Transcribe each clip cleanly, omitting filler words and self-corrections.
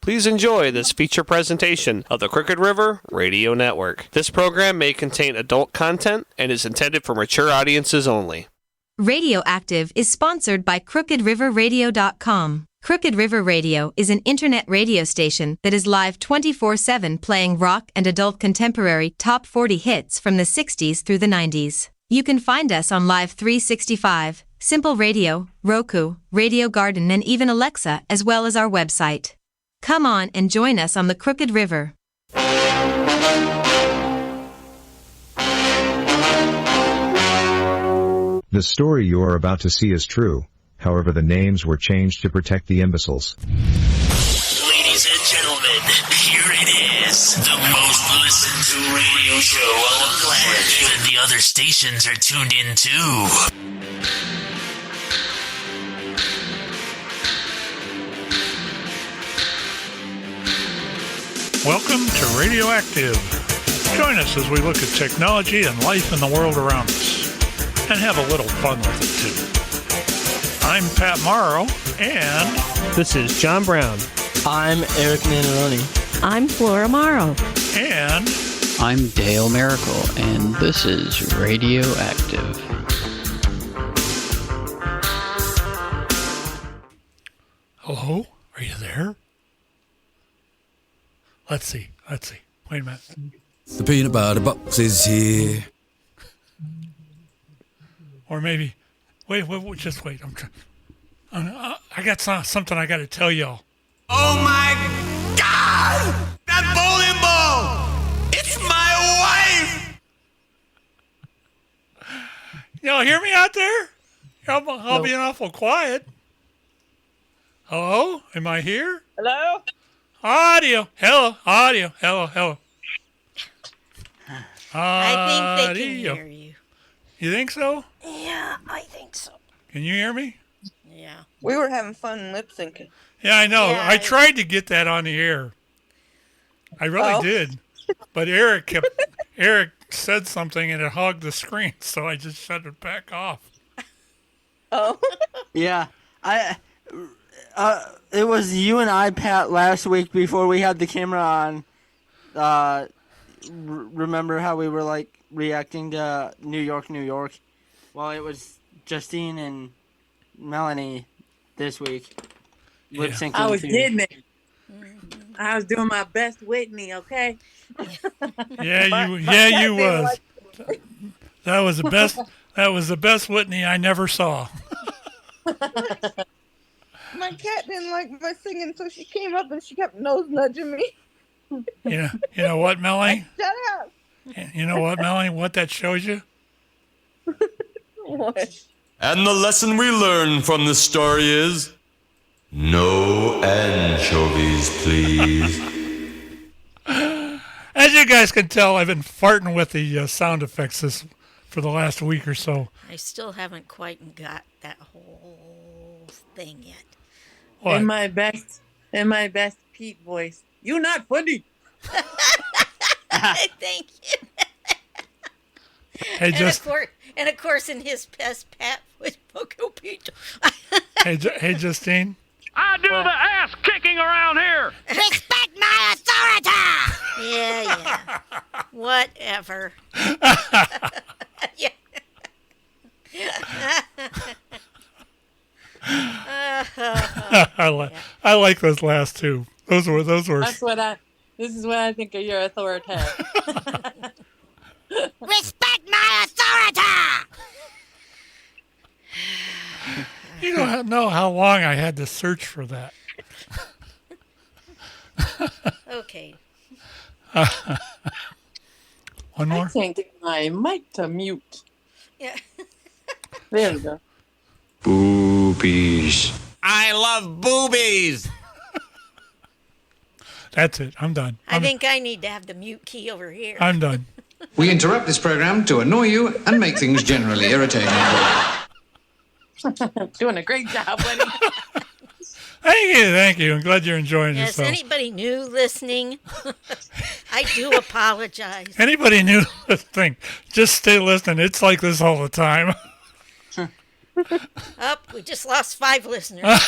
Please enjoy this feature presentation of the Crooked River Radio Network. This program may contain adult content and is intended for mature audiences only. Radioactive is sponsored by CrookedRiverRadio.com. Crooked River Radio is an internet radio station that is live 24/7 playing rock and adult contemporary top 40 hits from the 60s through the 90s. You can find us on Live 365, Simple Radio, Roku, Radio Garden, and even Alexa, as well as our website. Come on and join us on the Crooked River. The story you are about to see is true. However, the names were changed to protect the imbeciles. Ladies and gentlemen, here it is. The most listened to radio show on the planet. Even the other stations are tuned in too. Welcome to Radioactive. Join us as we look at technology and life in the world around us, and have a little fun with it too. I'm Pat Morrow, and This is Jon Brown. I'm Erik Nanarrone. I'm Flora Morrow. And I'm Dale Miracle, and this is Radioactive. hello, are you there? Let's see. Wait a minute. The peanut butter box is here. Or maybe, wait, just wait. I got something I got to tell y'all. Oh my God! That bowling ball! It's my wife! Y'all hear me out there? I'll be awful quiet. Hello? Am I here? Hello? Audio. Hello. Audio. Hello. I think they can hear you. You think so? Yeah, I think so. Can you hear me? Yeah. We were having fun lip syncing. Yeah, I know. Yeah, I tried to get that on the air. I really did. But Erik said something and it hogged the screen, so I just shut it back off. Oh. Yeah, it was you and I, Pat, last week before we had the camera on. Remember how we were like reacting to New York? Well, it was Justine and Melanie this week. Lip syncing. I was getting it. I was doing my best Whitney, okay? Yeah, you was. That was the best Whitney I never saw. My cat didn't like my singing, so she came up and she kept nose nudging me. You know what, Melanie? Shut up. You know what, Melanie? What that shows you? What? And the lesson we learn from this story is no anchovies, please. As you guys can tell, I've been farting with the sound effects for the last week or so. I still haven't quite got that whole thing yet. What? In my best Pete voice. You not funny. Thank you. Hey, and of course, in his best Pat voice, Poco Pete. Hey, Justine. I do the ass kicking around here. Respect my authority. Yeah. Whatever. Yeah. I like those last two. Those were. This is what I think of your authority. Respect my authority! You don't know how long I had to search for that. Okay. One more? I can't get my mic to mute. Yeah. There we go. Boobies. I love boobies. That's it. I'm done. I think I need to have the mute key over here. I'm done. We interrupt this program to annoy you and make things generally irritating. Doing a great job, buddy. Thank you. I'm glad you're enjoying Yes, yourself. anybody new listening, I do apologize. Anybody new listening, just stay listening. It's like this all the time. Up, we just lost 5 listeners.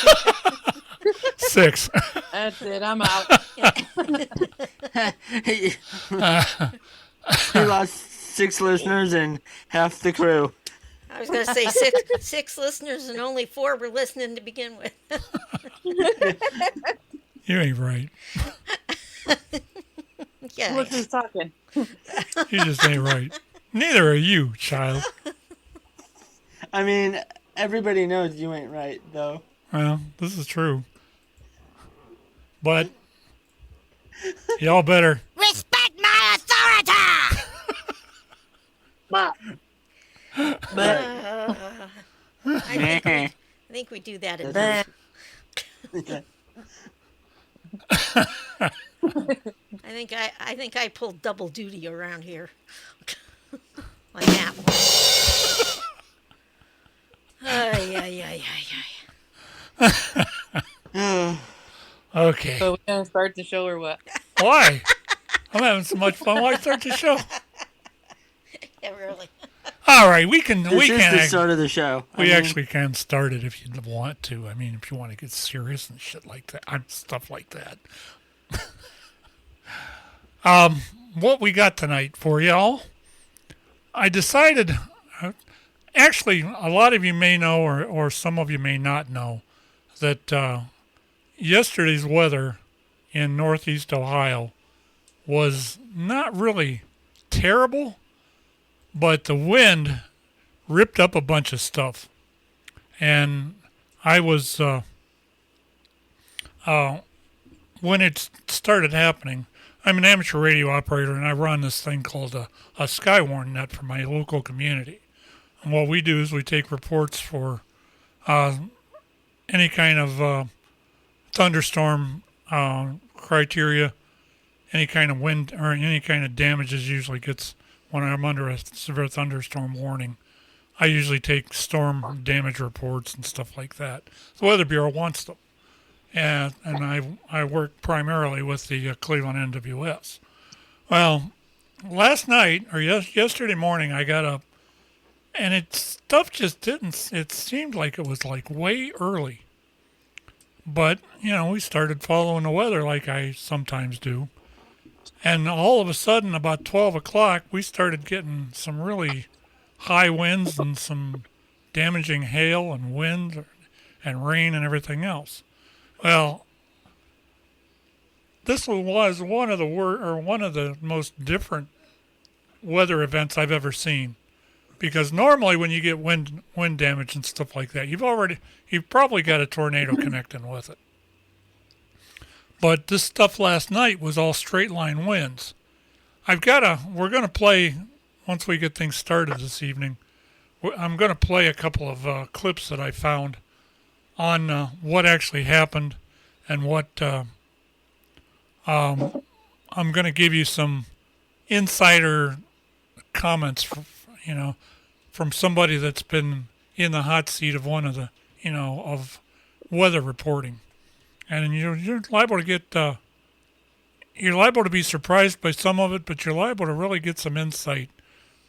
6. That's it. I'm out. He lost 6 listeners and half the crew. I was going to say six listeners and only 4 were listening to begin with. You ain't right. Yeah. Look who's talking. You just ain't right. Neither are you, child. I mean, everybody knows you ain't right, though. Well, this is true. But y'all better Respect my authority! I think we do that enough. I think I pulled double duty around here. Like that one. Ay. Okay. So we're gonna start the show or what? Why? I'm having so much fun. Why start the show? Yeah, really. All right, we can. This we is can the start of the show. We actually can start it if you want to. I mean, if you want to get serious and shit like that, stuff like that. What we got tonight for y'all? I decided. Actually, a lot of you may know, or some of you may not know, that yesterday's weather in Northeast Ohio was not really terrible, but the wind ripped up a bunch of stuff. And I was, when it started happening, I'm an amateur radio operator, and I run this thing called a Skywarn net for my local community. And what we do is we take reports for any kind of thunderstorm criteria, any kind of wind or any kind of damages usually gets when I'm under a severe thunderstorm warning. I usually take storm damage reports and stuff like that. The Weather Bureau wants them. And I work primarily with the Cleveland NWS. Well, last night, or yesterday morning, I got up, and stuff just didn't, it seemed like it was like way early. But, we started following the weather like I sometimes do. And all of a sudden, about 12 o'clock, we started getting some really high winds and some damaging hail and wind and rain and everything else. Well, this was one of the most different weather events I've ever seen. Because normally when you get wind damage and stuff like that, you've probably got a tornado connecting with it. But this stuff last night was all straight line winds. We're going to play, once we get things started this evening, I'm going to play a couple of clips that I found on what actually happened and what I'm going to give you some insider comments, from somebody that's been in the hot seat of one of the, of weather reporting. And you're liable to get, you're liable to be surprised by some of it, but you're liable to really get some insight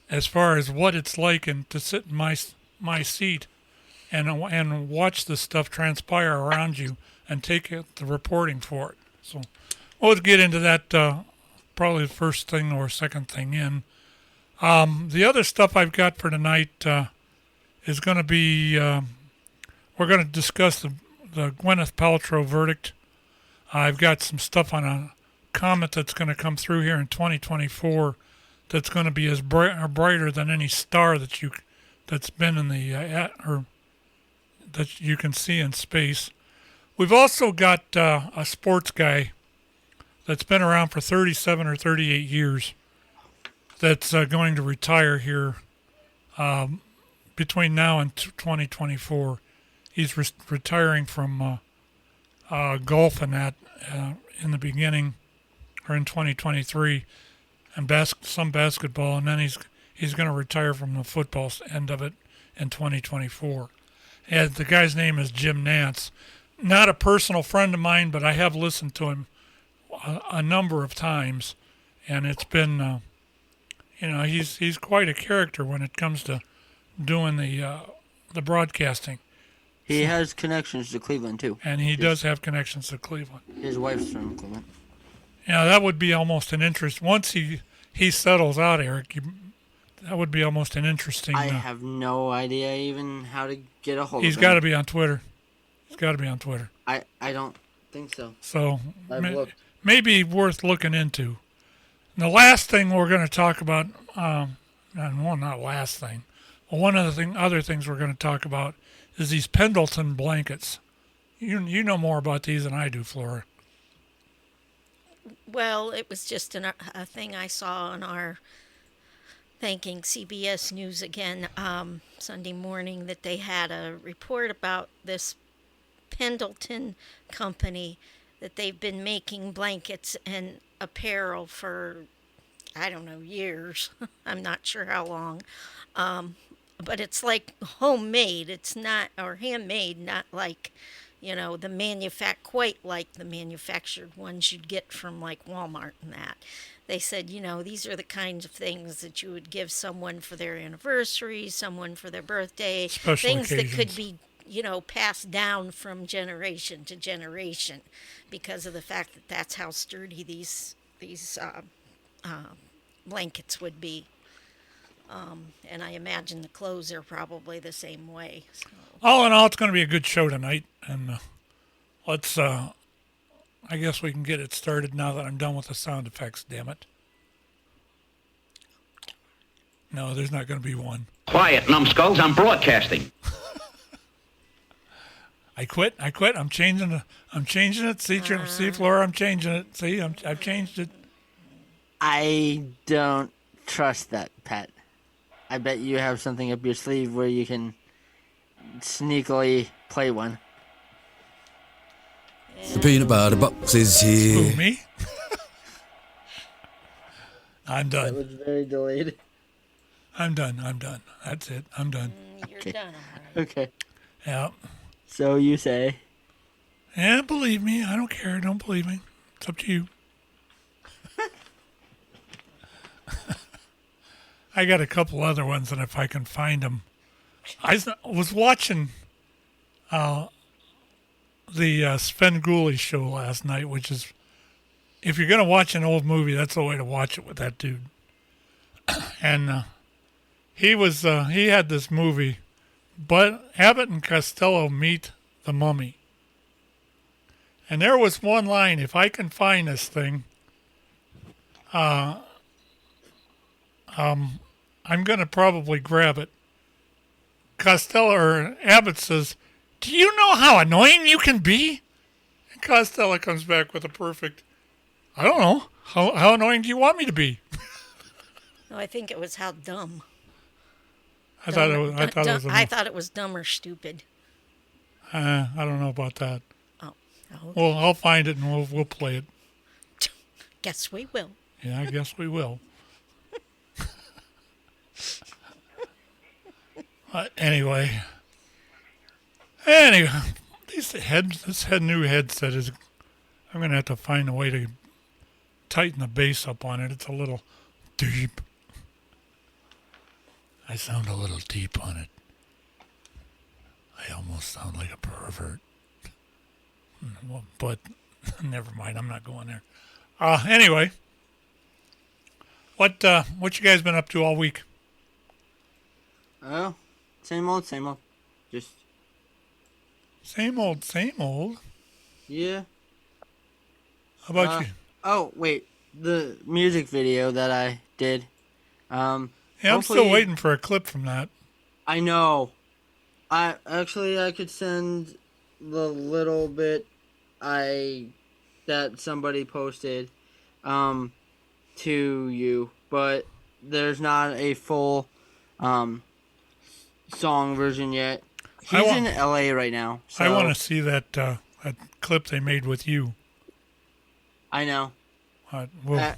as far as what it's like and to sit in my seat and watch this stuff transpire around you and take the reporting for it. So we'll get into that probably the first thing or second thing in. The other stuff I've got for tonight is going to be, we're going to discuss the Gwyneth Paltrow verdict. I've got some stuff on a comet that's going to come through here in 2024 that's going to be as brighter than any star that's been in the or that you can see in space. We've also got a sports guy that's been around for 37 or 38 years that's going to retire here between now and 2024. He's retiring from golf and that in the beginning, or in 2023, and some basketball, and then he's going to retire from the football end of it in 2024. And the guy's name is Jim Nance. Not a personal friend of mine, but I have listened to him a number of times, and it's been, he's quite a character when it comes to doing the the broadcasting. He has connections to Cleveland, too. And he does have connections to Cleveland. His wife's from Cleveland. Yeah, that would be almost an interest. Once he settles out, Eric, that would be almost an interesting... I have no idea even how to get a hold of him. He's got to be on Twitter. He's got to be on Twitter. I don't think so. So I've maybe worth looking into. And the last thing we're going to talk about, not last thing, but one of the other things we're going to talk about is these Pendleton blankets. You know more about these than I do, Flora. Well, it was just a thing I saw on our thanking CBS News again Sunday morning that they had a report about this Pendleton company that they've been making blankets and apparel for, I don't know, years. I'm not sure how long. But it's like homemade. It's not, or handmade, not like, quite like the manufactured ones you'd get from like Walmart and that. They said, these are the kinds of things that you would give someone for their anniversary, someone for their birthday, special things occasions. That could be, passed down from generation to generation because of the fact that that's how sturdy these blankets would be. And I imagine the clothes are probably the same way. So. All in all, it's going to be a good show tonight. And let's, I guess we can get it started now that I'm done with the sound effects, damn it. No, there's not going to be one. Quiet, numbskulls, I'm broadcasting. I quit. I'm changing it. See, Flora, I'm changing it. See, I've changed it. I don't trust that, Pat. I bet you have something up your sleeve where you can sneakily play one. The peanut butter box is here. Who, me? I'm done. That was very delayed. I'm done. That's it. I'm done. You're done, all right. Okay. Yeah. So you say. Yeah, believe me. I don't care. Don't believe me. It's up to you. I got a couple other ones, and if I can find them. I was watching the Svengoolie show last night, which is, if you're going to watch an old movie, that's the way to watch it with that dude. And he had this movie, but Abbott and Costello Meet the Mummy. And there was one line, if I can find this thing, I'm going to probably grab it. Costello or Abbott says, "Do you know how annoying you can be?" And Costello comes back with a perfect, "I don't know. How annoying do you want me to be?" No, I think it was how dumb. I thought it was dumb or stupid. I don't know about that. Oh. Okay. Well, I'll find it and we'll play it. Guess we will. Yeah, I guess we will. Anyway, this new headset is. I'm gonna have to find a way to tighten the bass up on it. It's a little deep. I sound a little deep on it. I almost sound like a pervert. But never mind. I'm not going there. Anyway, what you guys been up to all week? Oh, same old. Just same old. Yeah. How about you? Oh, wait. The music video that I did. Yeah, I'm still waiting for a clip from that. I know. I could send the little bit that somebody posted to you, but there's not a full song version yet. He's in LA right now. So I want to see that clip they made with you. I know.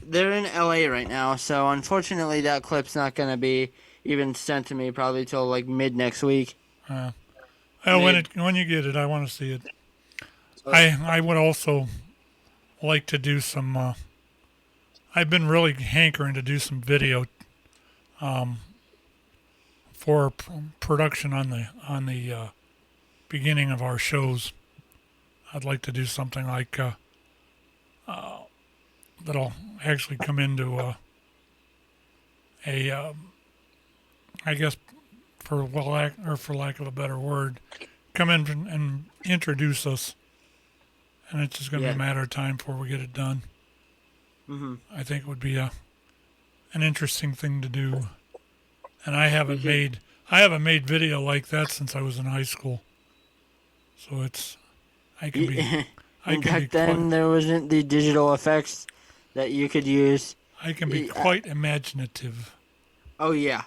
They're in LA right now, so unfortunately that clip's not going to be even sent to me probably till like mid next week. When you get it, I want to see it. I would also like to do some. I've been really hankering to do some video for production on the beginning of our shows. I'd like to do something like that'll actually come into I guess for lack of a better word, come in and introduce us, and it's just going to be a matter of time before we get it done. Mm-hmm. I think it would be an interesting thing to do, and I haven't made video like that since I was in high school, so I can be. Back then, there wasn't the digital effects that you could use. I can be quite imaginative. Oh, yeah.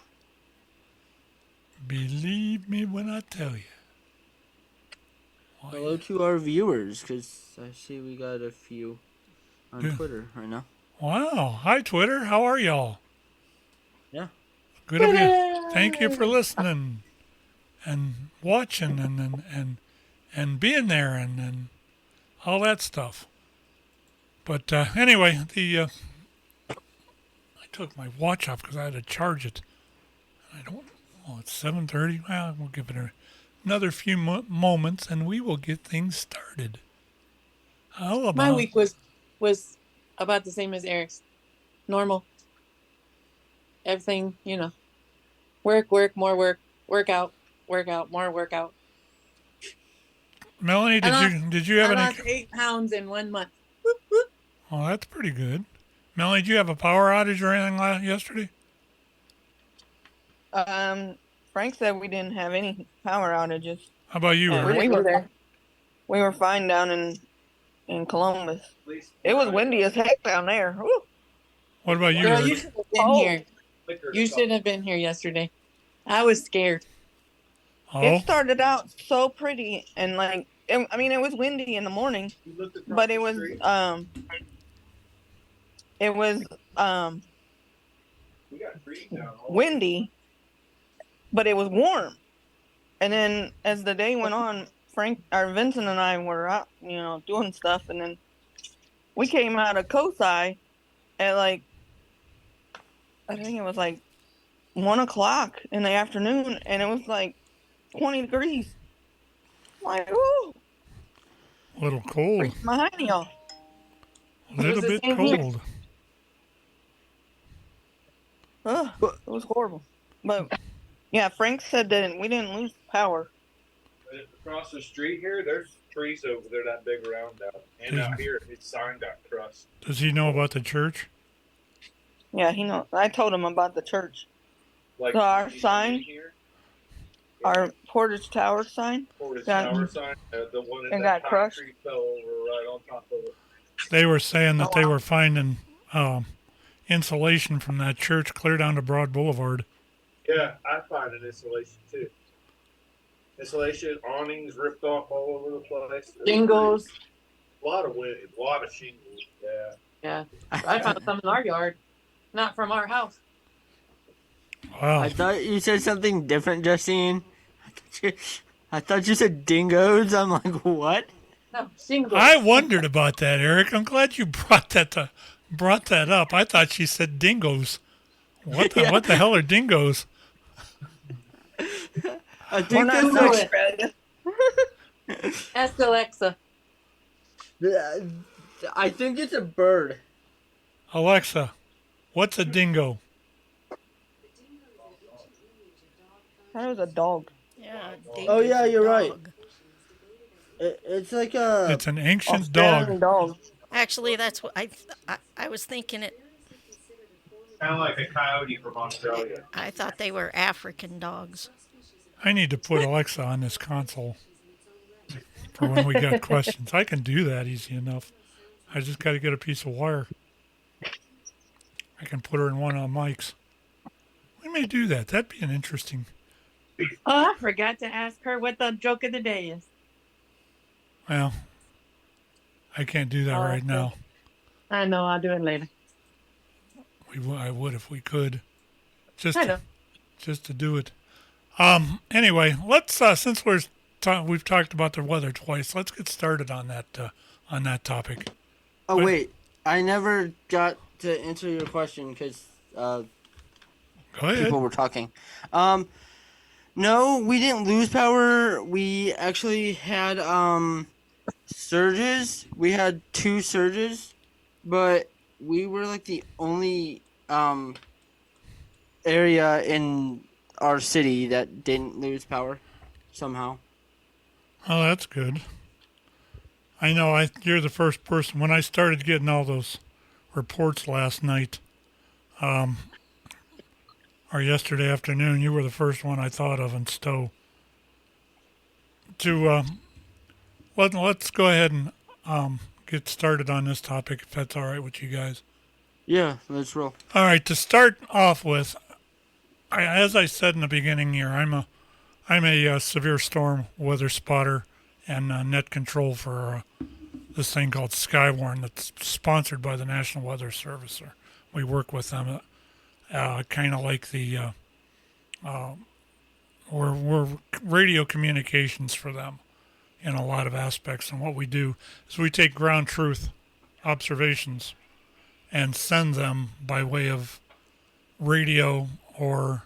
Believe me when I tell you. Hello to our viewers, because I see we got a few on Yeah. Twitter right now. Wow. Hi, Twitter. How are y'all? Yeah. Good of you. Thank you for listening and watching and being there and all that stuff. But anyway, I took my watch off because I had to charge it. It's 7:30. Well, we'll give it another few moments and we will get things started. How about... My week was about the same as Eric's. Normal. Everything, work, more work, workout, more workout. Melanie, did you have I any? lost 8 pounds in 1 month. Oh, that's pretty good. Melanie, did you have a power outage or anything yesterday? Frank said we didn't have any power outages. How about you, Eric? We were there. We were fine down in Columbus. It was windy as heck down there. Woo. What about you, Girl, Eric? you should have been here. You should have been here yesterday. I was scared. Oh. It started out so pretty and it was windy in the morning, but it was windy, but it was warm. And then as the day went on, Vincent and I were out, doing stuff, and then we came out of Kosai at I think it was 1 o'clock in the afternoon, and it was 20 degrees. Ooh. A little cold. My hiney off. A little bit cold. It was horrible. But yeah, Frank said that we didn't lose power. Across the street here, there's trees over there that big around out. And out here, his sign got crushed. Does he know about the church? Yeah, he knows. I told him about the church. So our sign, our Portage Tower sign, the one that got crushed. Tree fell over right on top of it. They were saying that they were finding insulation from that church clear down to Broad Boulevard. Yeah, I find an insulation too. Insulation, awnings ripped off all over the place. Shingles. A lot of wind, a lot of shingles. Yeah. Yeah. I found some in our yard, not from our house. Wow. I thought you said something different, Justine. I thought you said dingoes. I'm like, what? No, shingles. I wondered about that, Eric. I'm glad you brought that up. I thought she said dingoes. What the hell are dingoes? I think that's Australia. Ask Alexa. I think it's a bird. Alexa, what's a dingo? That was a dog. Yeah. Oh yeah, you're right. It's like a. It's an ancient Australian dog. Actually, that's what I was thinking. It. Kind of like a coyote from Australia. I thought they were African dogs. I need to put Alexa on this console for when we got questions. I can do that easy enough. I just got to get a piece of wire. I can put her in one of the mics. We may do that. That'd be an interesting. Oh, I forgot to ask her what the joke of the day is. Well, I can't do that right now. I know. I'll do it later. I would if we could. Just to do it. Anyway, let's since we've talked about the weather twice, let's get started on that topic. Oh wait, I never got to answer your question because Go ahead. people were talking. No, we didn't lose power. We actually had surges. We had 2 surges, but we were like the only area in our city that didn't lose power somehow. Oh, that's good. I know you're the first person. When I started getting all those reports last night, or yesterday afternoon, you were the first one I thought of in Stowe. Let's go ahead and get started on this topic, if that's all right with you guys. Yeah, let's roll. All right, to start off with, as I said in the beginning here, I'm a severe storm weather spotter and net control for this thing called Skywarn that's sponsored by the National Weather Service. We work with them, kind of like the we're radio communications for them in a lot of aspects. And what we do is we take ground truth observations and send them by way of radio or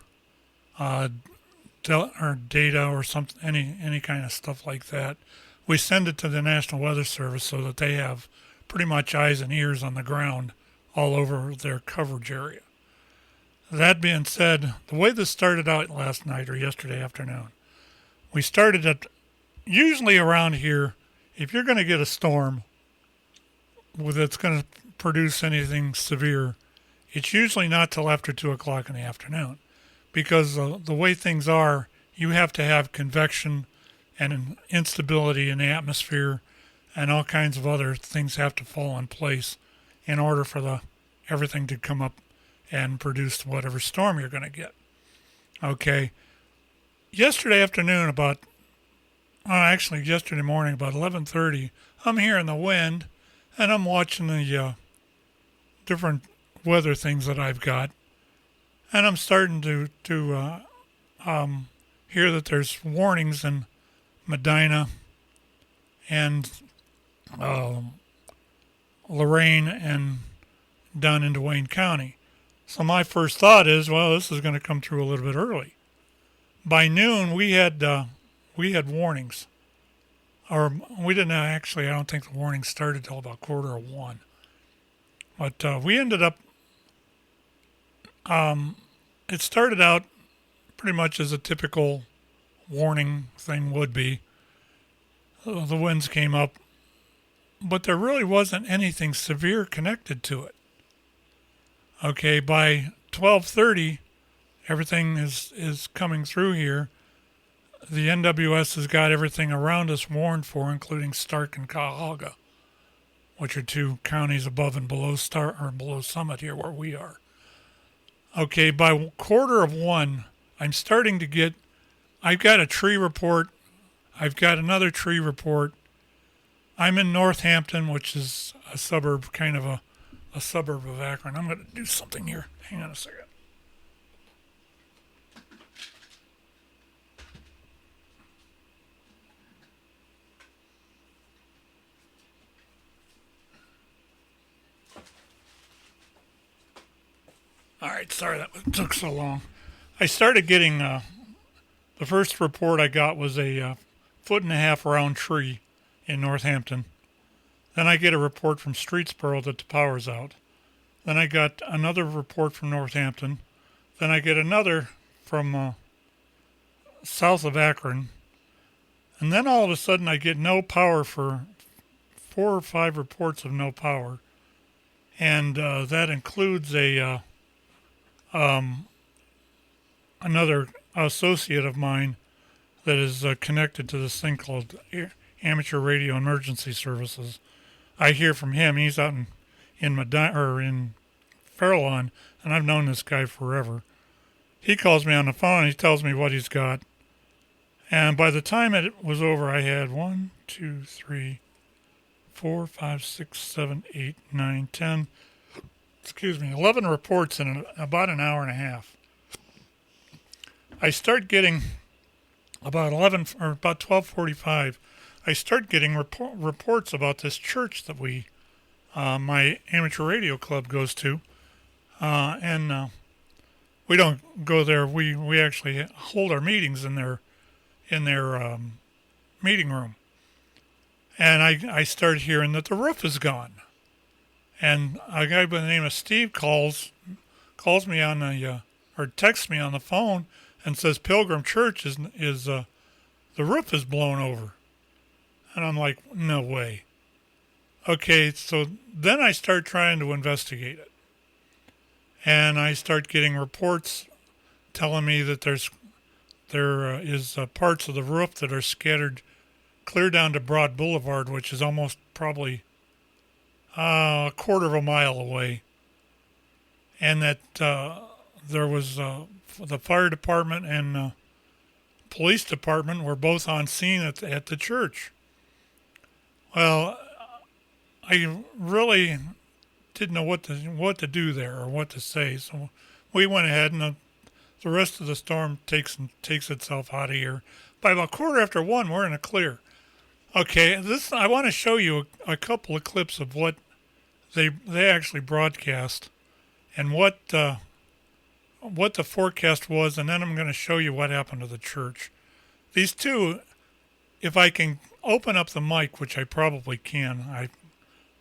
data or something, any kind of stuff like that. We send it to the National Weather Service so that they have pretty much eyes and ears on the ground all over their coverage area. That being said, the way this started out last night or yesterday afternoon, we started at, usually around here, if you're going to get a storm that's going to produce anything severe, it's usually not till after 2 o'clock in the afternoon. Because the way things are, you have to have convection and an instability in the atmosphere and all kinds of other things have to fall in place in order for everything to come up and produce whatever storm you're going to get. Okay. Yesterday afternoon yesterday morning about 11:30, I'm hearing the wind and I'm watching the different weather things that I've got. And I'm starting to hear that there's warnings in Medina and Lorain and down into Wayne County. So my first thought is, well, this is going to come through a little bit early. By noon, we had warnings. Or we didn't actually, I don't think the warnings started till about 1:15. But we ended up, it started out pretty much as a typical warning thing would be. The winds came up, but there really wasn't anything severe connected to it. Okay, by 12:30, everything is coming through here. The NWS has got everything around us warned for, including Stark and Cuyahoga, which are 2 counties above and below below Summit here where we are. Okay, by 1:15, I'm starting to get, I've got a tree report. I've got another tree report. I'm in Northampton, which is a suburb, kind of a suburb of Akron. I'm going to do something here. Hang on a second. All right, sorry that took so long. I started getting, the first report I got was a 1.5 foot round tree in Northampton. Then I get a report from Streetsboro that the power's out. Then I got another report from Northampton. Then I get another from south of Akron. And then all of a sudden I get no power for 4 or 5 reports of no power. And that includes another associate of mine that is connected to this thing called Amateur Radio Emergency Services. I hear from him. He's out in Farallon, and I've known this guy forever. He calls me on the phone and he tells me what he's got. And by the time it was over, I had 1, 2, 3, 4, 5, 6, 7, 8, 9, 10, 11 reports in about an hour and a half. I start getting about 12:45. I start getting reports about this church that my amateur radio club goes to, and we don't go there. We actually hold our meetings in their meeting room. And I started hearing that the roof is gone. And a guy by the name of Steve calls me on the or texts me on the phone and says Pilgrim Church is the roof is blown over. And I'm like, no way. Okay, so then I start trying to investigate it. And I start getting reports telling me that there is parts of the roof that are scattered clear down to Broad Boulevard, which is almost probably a quarter of a mile away. And that there was the fire department and police department were both on scene at the church. Well, I really didn't know what to do there or what to say, so we went ahead, and the rest of the storm takes itself out of here. By about 1:15, we're in a clear. Okay, I want to show you a couple of clips of what they actually broadcast and what the forecast was, and then I'm going to show you what happened to the church. These two, if I can open up the mic, which I probably can, I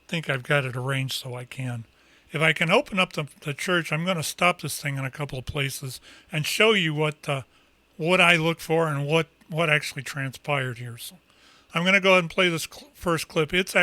think I've got it arranged so I can. If I can open up the church, I'm going to stop this thing in a couple of places and show you what I look for and what actually transpired here. So I'm going to go ahead and play this first clip. It's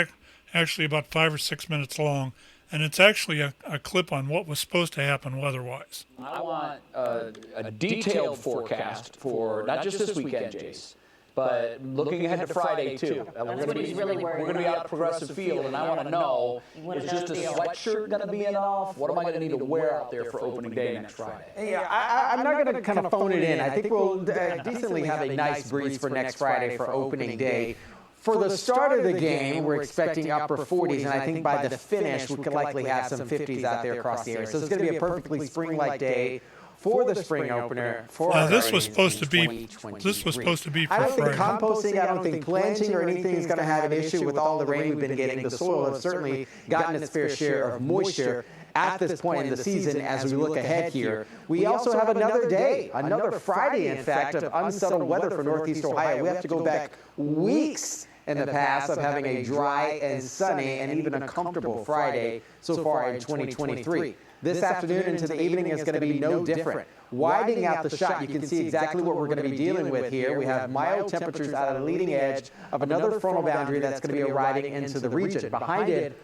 actually about 5 or 6 minutes long, and it's actually a clip on what was supposed to happen weather-wise. I want a detailed forecast for not just this weekend, Jace, but looking ahead to Friday, too. We're going to be out at Progressive Field, and I want to know, is just a sweatshirt going to be enough? What am I going to need to wear out there for opening day next Friday? Yeah, I'm not going to kind of phone it in. I think we'll decently have a nice breeze for next Friday for opening day. For the start of the game, we're expecting upper 40s, and I think by the finish, we could likely have some 50s out there across the area. So it's going to be a perfectly spring-like day for the spring opener. This was supposed to be for I don't think Friday. composting, I don't think planting or anything is going to have an issue with all the rain we've been getting. The soil has certainly gotten its fair share of moisture at this point in the season as we look ahead here. We also have another day, another Friday, in fact, of unsettled weather for Northeast Ohio. We have to go back weeks in the past of having a dry and sunny and even a comfortable Friday so far in 2023. This afternoon into the evening is going to be no different. Widening out the shot, you can see exactly what we're going to be dealing with here. We have mild temperatures out of the leading edge of another frontal boundary that's going to be arriving into the region. Behind it.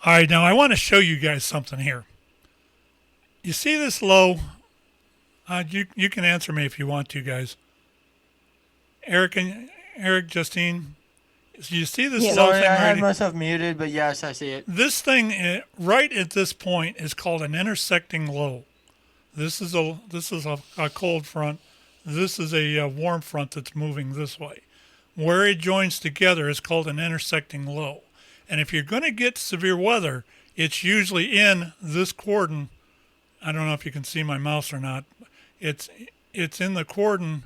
All right, now I want to show you guys something here. You see this low? You can answer me if you want to, guys. Eric, Justine, you see this low Sorry, thing I had right? myself muted, but yes, I see it. This thing right at this point is called an intersecting low. This is a cold front. This is a warm front that's moving this way. Where it joins together is called an intersecting low. And if you're going to get severe weather, it's usually in this cordon. I don't know if you can see my mouse or not. It's in the cordon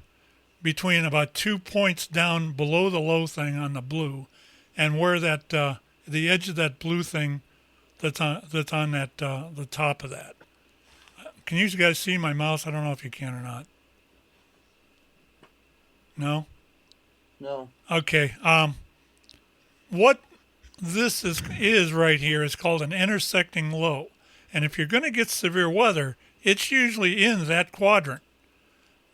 between about 2 points down below the low thing on the blue, and where that the edge of that blue thing that's on that the top of that. Can you guys see my mouse? I don't know if you can or not. No? No. Okay. What this is right here is called an intersecting low. And if you're going to get severe weather, it's usually in that quadrant.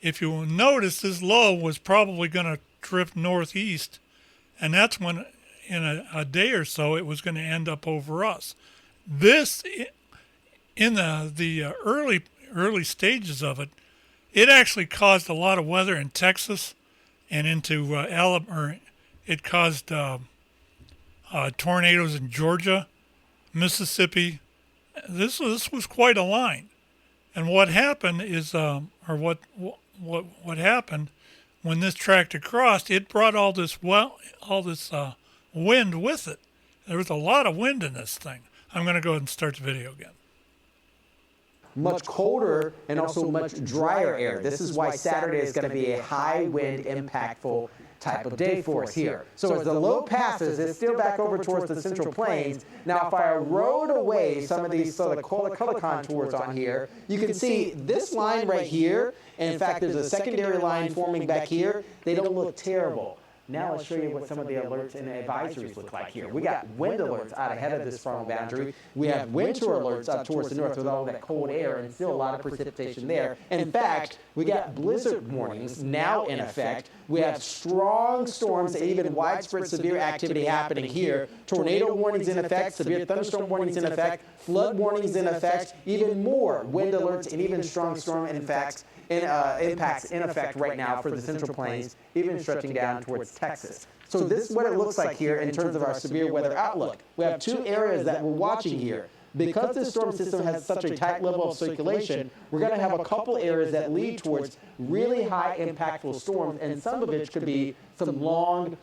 If you will notice, this low was probably going to drift northeast, and that's when, in a day or so, it was going to end up over us. This, in the early stages of it, it actually caused a lot of weather in Texas and into Alabama. It caused tornadoes in Georgia, Mississippi. This was quite a line. And what happened is, what happened when this tractor crossed, it brought all this wind with it. There was a lot of wind in this thing. I'm going to go ahead and start the video again. much colder and also much drier air. This is why Saturday is going to be a high wind, impactful type of day for us here. So as the low passes, it's still back over towards the Central Plains. Now if I rode away some of these sort of color contours on here, you can see this line right here, and in fact there's a secondary line forming back here. They don't look terrible. Now let's show you what some of the alerts and advisories look like here. We got wind alerts out ahead of this frontal boundary. We have winter alerts up towards the north with all that cold air and still a lot of precipitation there. In fact, we got blizzard warnings now in effect. We have strong storms and even widespread severe activity happening here. Tornado warnings in effect, severe thunderstorm warnings in effect, flood warnings in effect, even more wind alerts and even strong storm impacts in effect right now for the Central Plains, even stretching down towards Texas. So this is what it looks like here in terms of our severe weather outlook. We have two areas that we're watching here. Because this storm system has such a tight level of circulation, we're going to have a couple areas that lead towards really high impactful storms, and some of it could be some long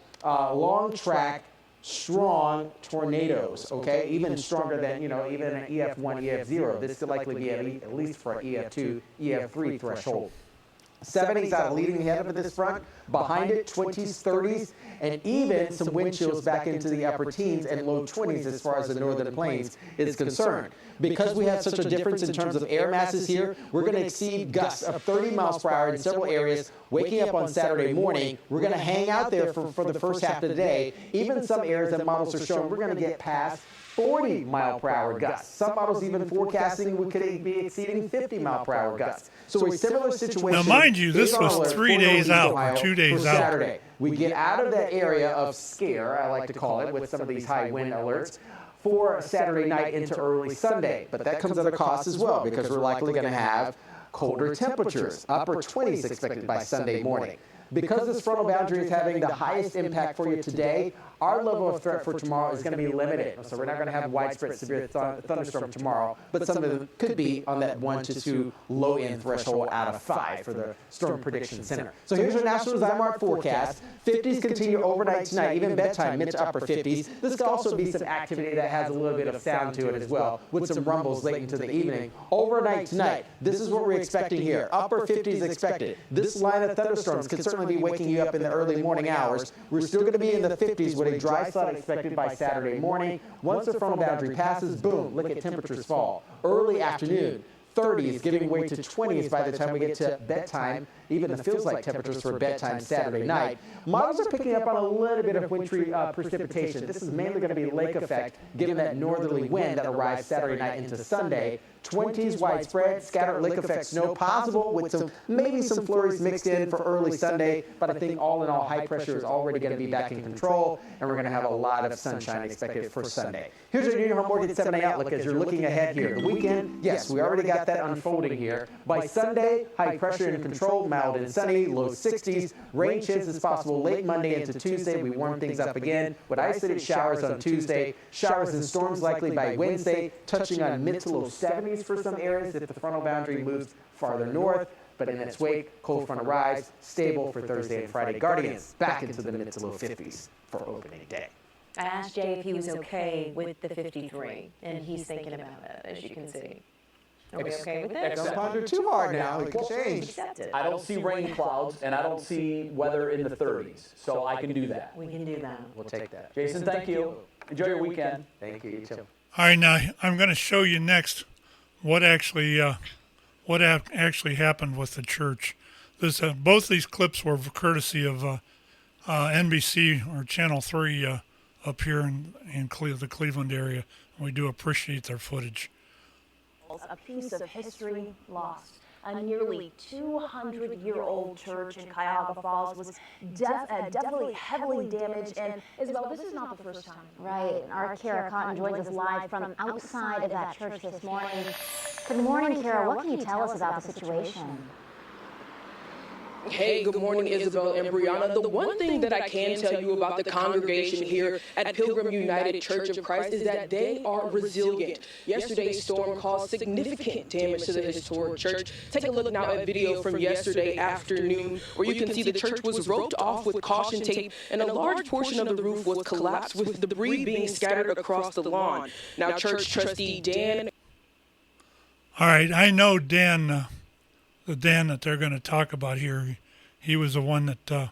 track, strong tornadoes, okay? Even stronger than, even an EF1, EF0. This could likely be at least for an EF2, EF3 threshold. 70s out leading ahead of this front. Behind it, 20s, 30s, and even some wind chills back into the upper teens and low 20s as far as the northern plains is concerned. Because we have such a difference in terms of air masses here, we're going to exceed gusts of 30 miles per hour in several areas. Waking up on Saturday morning, we're going to hang out there for the first half of the day. Even some areas that models are showing, we're going to get past 40-mile-per-hour gusts. Some models even forecasting we could be exceeding 50-mile-per-hour gusts. So a similar situation. Now, mind you, this was 3 days out or 2 days out. Saturday. We get out of that area of scare, I like to call it, with some of these high wind alerts for Saturday night into early Sunday. But that comes at a cost as well, because we're likely going to have colder temperatures, upper 20s expected by Sunday morning. Because this frontal boundary is having the highest impact for you today, our level of threat for tomorrow is going to be limited. So we're not going to have widespread severe thunderstorm tomorrow, but some of them could be on that 1 to 2 low-end threshold out of 5 for the Storm Prediction Center. So here's your National Zymark forecast. 50s continue overnight tonight, even bedtime, mid to upper 50s. This could also be some activity that has a little bit of sound to it as well, with some rumbles late into the evening. Overnight tonight, this is what we're expecting here. Upper 50s expected. This line of thunderstorms could certainly be waking you up in the early morning hours. We're still going to be in the 50s with a dry spot expected by Saturday morning. Once the frontal boundary passes, boom, look at temperatures fall. Early afternoon, 30s giving way to 20s by the time we get to bedtime. Even it feels like temperatures for bedtime Saturday night. Models are picking up on a little bit of wintry precipitation. This is mainly going to be lake effect, given that northerly wind that arrives Saturday night into Sunday. 20s widespread, scattered lake effect snow possible with maybe some flurries mixed in for early Sunday, but I think all in all, high pressure is already going to be back in control, and we're going to have a lot of sunshine expected for Sunday. Here's your New York Mortgage 7 day outlook as you're looking ahead here. The weekend, yes, we already got that unfolding here. By Sunday, high pressure in control, mild and sunny, low 60s. Rain chances possible late Monday into Tuesday. We warm things up again with isolated showers on Tuesday. Showers and storms likely by Wednesday, touching on mid to low 70s for some areas if the frontal boundary moves farther north. But in its wake, cold front arrives, stable for Thursday and Friday. Guardians back into the mid to low 50s for opening day. I asked Jay if he was okay with the 53, and he's thinking about it, as you can see. Are we okay with it? Don't ponder too hard now. It could change. I don't see rain clouds, and I don't see weather in the 30s, so I can do that. We can do that. We'll take that. Jason, thank you. Enjoy your weekend. Thank you. You too. All right, now I'm going to show you next what actually happened with the church. Both these clips were courtesy of NBC or Channel 3 up here in the Cleveland area. We do appreciate their footage. A piece of history lost. A nearly 200-year-old church in Cuyahoga Falls was definitely heavily damaged. And Isabel, this is not the first time. Right. Our Kara Cotton joins us live from outside of that church this morning. Good morning, Kara. What can you tell us about the situation? Hey, good morning, Isabel and Brianna. The one thing that I can tell you about the congregation here at Pilgrim United Church of Christ is that they are resilient. Yesterday's storm caused significant damage to the historic church. Take a look now at video from yesterday afternoon, where you can see the church was roped off with caution tape, and a large portion of the roof was collapsed with debris being scattered across the lawn. Now, church trustee Dan... All right, I know Dan, the Dan that they're going to talk about here, he was the one that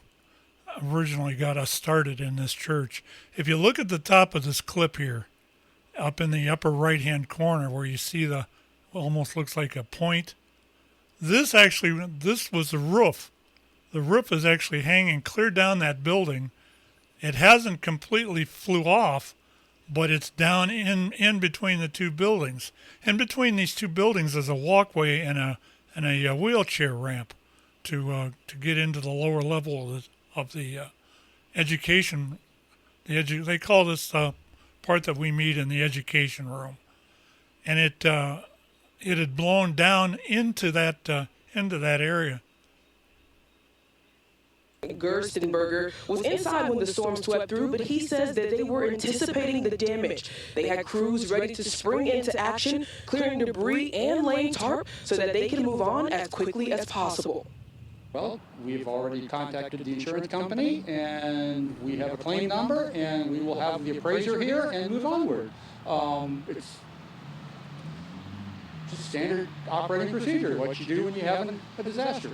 originally got us started in this church. If you look at the top of this clip here, up in the upper right-hand corner where you see the, almost looks like a point, this was the roof. The roof is actually hanging clear down that building. It hasn't completely flew off, but it's down in between the two buildings. In between these two buildings is a walkway and a wheelchair ramp to get into the lower level of the education. They call this part that we meet in the education room, and it had blown down into that area. Gerstenberger was inside when the storm swept through, but he says that they were anticipating the damage. They had crews ready to spring into action, clearing debris and laying tarp so that they can move on as quickly as possible. Well, we've already contacted the insurance company, and we have a claim number, and we will have the appraiser here and move onward. It's just standard operating procedure, what you do when you have a disaster.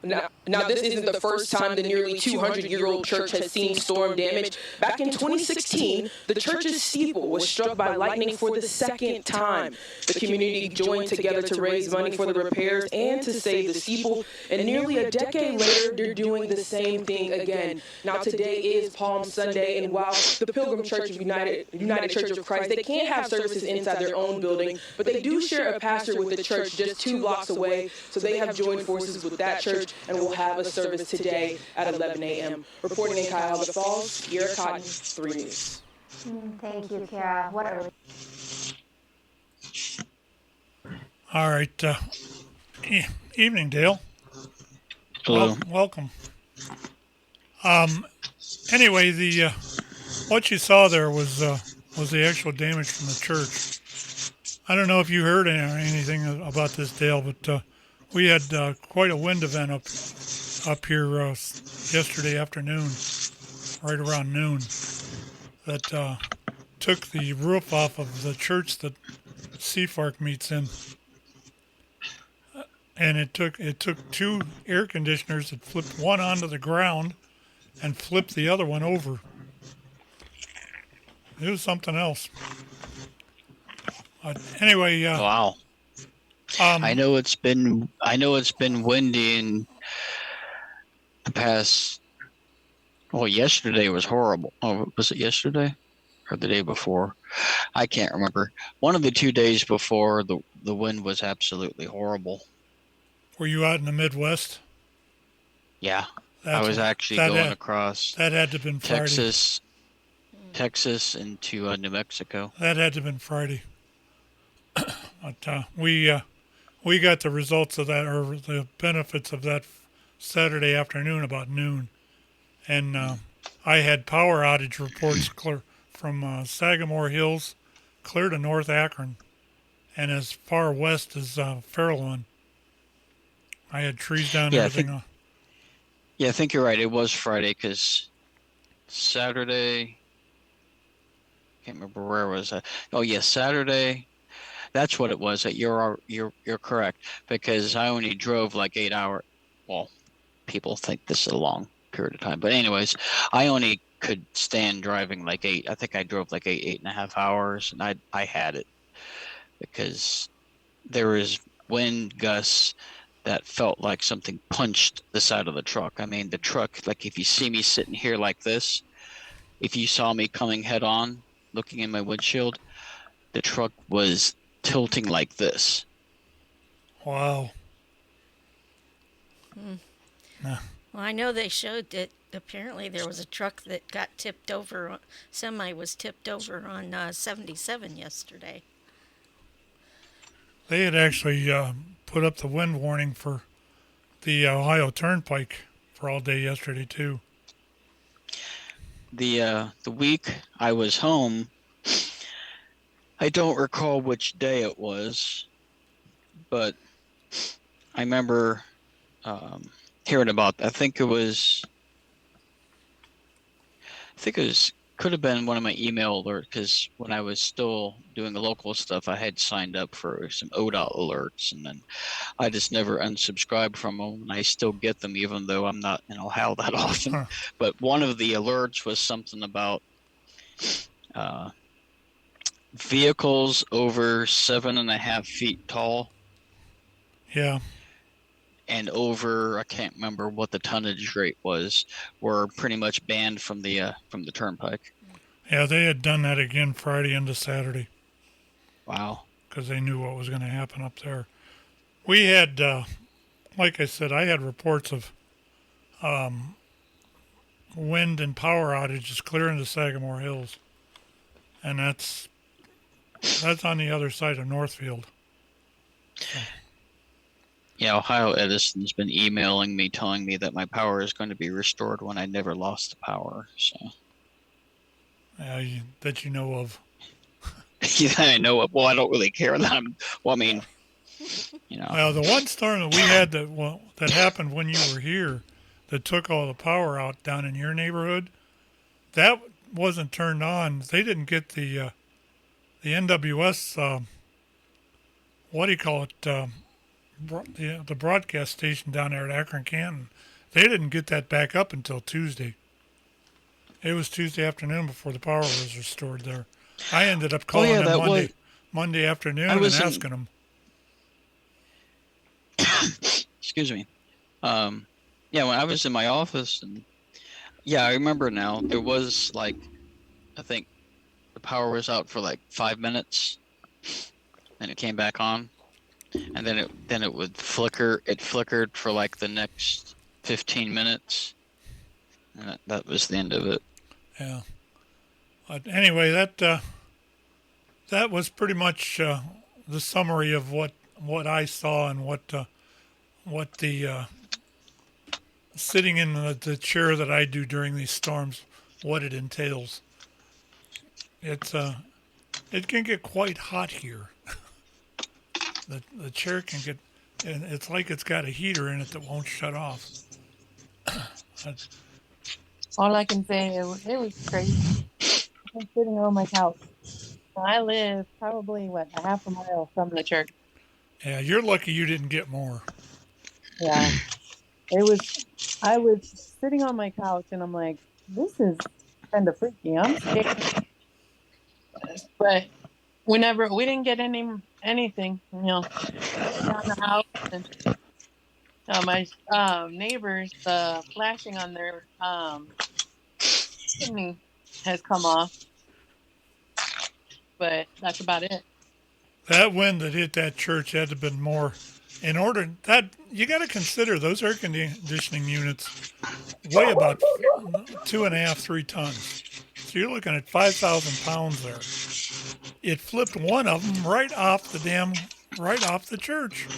Now, this isn't the first time the nearly 200-year-old church has seen storm damage. Back in 2016, the church's steeple was struck by lightning for the second time. The community joined together to raise money for the repairs and to save the steeple. And nearly a decade later, they're doing the same thing again. Now, today is Palm Sunday, and while the Pilgrim Church of United Church of Christ, they can't have services inside their own building, but they do share a pastor with the church just 2 blocks away, so they have joined forces with that church and will have a service today at 11 a.m. Reporting in Cuyahoga Falls, Kira Cotton, 3 News. Thank you, Kara. What a All right. Evening, Dale. Hello. Welcome. Anyway, the what you saw there was the actual damage from the church. I don't know if you heard anything about this, Dale, but we had quite a wind event up here yesterday afternoon, right around noon, that took the roof off of the church that Seafark meets in. And it took 2 air conditioners that flipped one onto the ground and flipped the other one over. It was something else. Anyway. Wow. I know it's been windy in the past. Well, yesterday was horrible. Oh, was it yesterday or the day before? I can't remember. One of the 2 days before, the wind was absolutely horrible. Were you out in the Midwest? Yeah, I was actually going across. That had to have been Friday. Texas into New Mexico. That had to have been Friday. But we got the results of that, or the benefits of that, Saturday afternoon about noon. And I had power outage reports clear from Sagamore Hills clear to North Akron and as far west as Fairlawn. I had trees down and everything. I think you're right. It was Friday because Saturday, can't remember where it was. Oh, yes, Saturday. That's what it was. You're correct, because I only drove like 8 hours. Well, people think this is a long period of time, but anyways, I only could stand driving like 8. I think I drove like 8.5 hours, and I had it because there was wind gusts that felt like something punched the side of the truck. I mean, the truck, like if you see me sitting here like this, if you saw me coming head on, looking in my windshield, the truck was tilting like this. Wow. Well, I know they showed that apparently there was a truck that got tipped over, semi was tipped over on 77 yesterday. They had actually put up the wind warning for the Ohio Turnpike for all day yesterday too. The week I was home, I don't recall which day it was, but I remember hearing about. I think it was could have been one of my email alerts, because when I was still doing the local stuff, I had signed up for some ODOT alerts, and then I just never unsubscribed from them, and I still get them even though I'm not in Ohio that often. Huh. But one of the alerts was something about vehicles over 7.5 feet tall Yeah. and over, I can't remember what the tonnage rate was, were pretty much banned from the turnpike. Yeah, they had done that again Friday into Saturday. Wow. Because they knew what was going to happen up there. We had, like I said, I had reports of wind and power outages clear into Sagamore Hills. And that's on the other side of Northfield. So. Yeah, Ohio Edison's been emailing me telling me that my power is going to be restored when I never lost the power. So that you know of. Yeah, I know of. Well, I don't really care that I mean, you know. Well, the one storm that we had that happened when you were here, that took all the power out down in your neighborhood, that wasn't turned on. They didn't get the NWS. What do you call it? The broadcast station down there at Akron Canton. They didn't get that back up until Tuesday. It was Tuesday afternoon before the power was restored there. I ended up calling them Monday afternoon and asking them. Excuse me. Yeah, when I was in my office, and yeah, I remember now. There was I think the power was out for 5 minutes, and it came back on, and then it would flicker. It flickered for the next 15 minutes, and that was the end of it. Yeah. But anyway, that was pretty much the summary of what I saw and what the sitting in the chair that I do during these storms, what it entails. It can get quite hot here. The chair can get, and it's like it's got a heater in it that won't shut off. All I can say, it was crazy. I'm sitting on my couch. I live probably, a half a mile from the church. Yeah, you're lucky you didn't get more. Yeah. I was sitting on my couch and I'm like, this is kind of freaky. I'm scared. But we didn't get anything, down the house. And my neighbors, the flashing on their chimney has come off. But that's about it. That wind that hit that church had to have been more. In order that you got to consider those air conditioning units weigh about 2.5, 3 tons. So you're looking at 5,000 pounds there. It flipped one of them right off the church,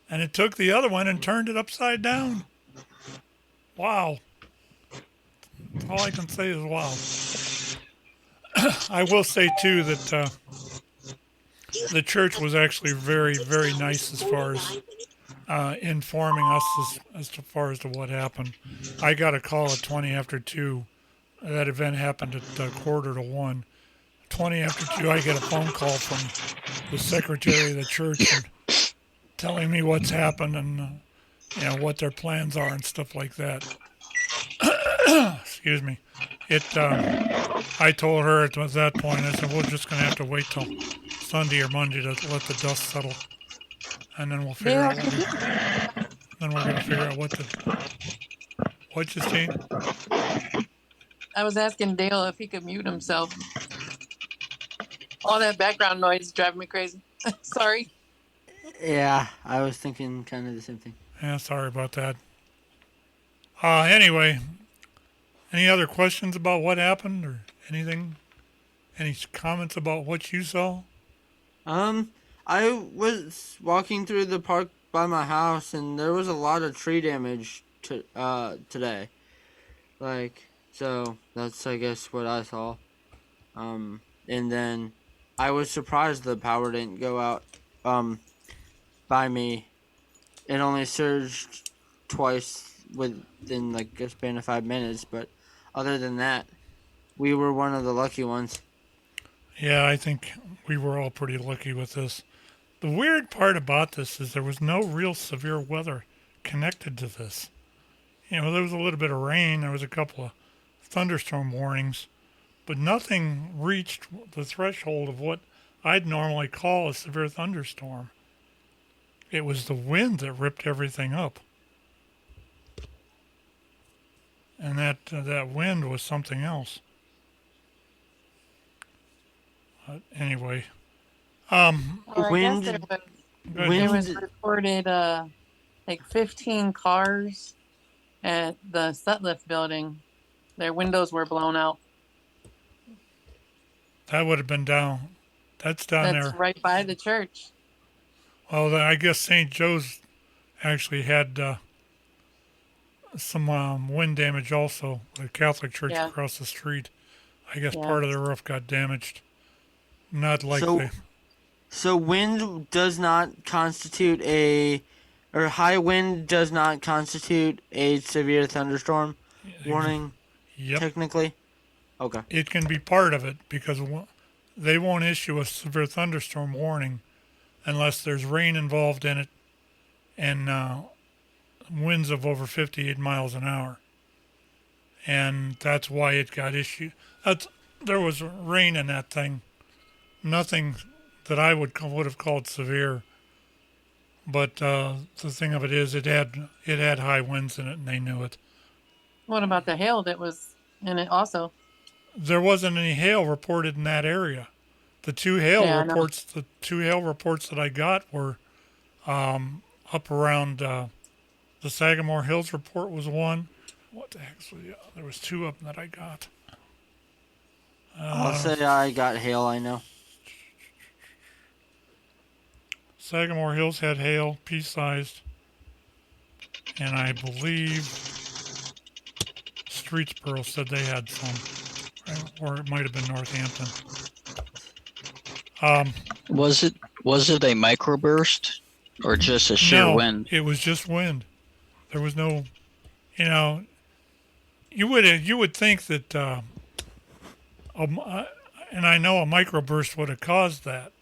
and it took the other one and turned it upside down. Wow. All I can say is wow. I will say too that the church was actually very, very nice as far as informing us as far as to what happened. I got a call at 20 after 2. That event happened at 1:45. 20 after 2, I get a phone call from the secretary of the church and telling me what's happened and what their plans are and stuff like that. Excuse me. I told her at that point, I said, we're just going to have to wait till Sunday or Monday to let the dust settle. And then we'll figure out then we're going to figure out what, Justine? I was asking Dale if he could mute himself. All that background noise is driving me crazy. Sorry. Yeah, I was thinking kind of the same thing. Yeah, sorry about that. Anyway, any other questions about what happened or anything? Any comments about what you saw? I was walking through the park by my house, and there was a lot of tree damage today. So that's, I guess, what I saw. And then I was surprised the power didn't go out by me. It only surged twice within a span of 5 minutes, but other than that, we were one of the lucky ones. Yeah, I think we were all pretty lucky with this. The weird part about this is there was no real severe weather connected to this. There was a little bit of rain. There was a couple of thunderstorm warnings, but nothing reached the threshold of what I'd normally call a severe thunderstorm. It was the wind that ripped everything up. And that wind was something else. Anyway. Wind. There was reported like 15 cars at the Sutliff building. Their windows were blown out. That would have been down. That's down there. That's right by the church. Well, I guess St. Joe's actually had some wind damage also. The Catholic church across the street. I guess part of the roof got damaged. Not like So wind does not constitute or high wind does not constitute a severe thunderstorm warning, technically? Okay. It can be part of it because they won't issue a severe thunderstorm warning unless there's rain involved in it and winds of over 58 miles an hour. And that's why it got issued. There was rain in that thing. Nothing that I would have called severe. But the thing of it is, it had high winds in it, and they knew it. What about the hail that was in it also? There wasn't any hail reported in that area. The two hail reports that I got were up around the Sagamore Hills report was one. What the heck was the other? There was two of them that I got. I'll say I got hail, I know. Sagamore Hills had hail, pea-sized, and I believe Streetsboro said they had some, or it might have been Northampton. Was it a microburst or just a sheer wind? It was just wind. There was no, you would think that, and I know a microburst would have caused that.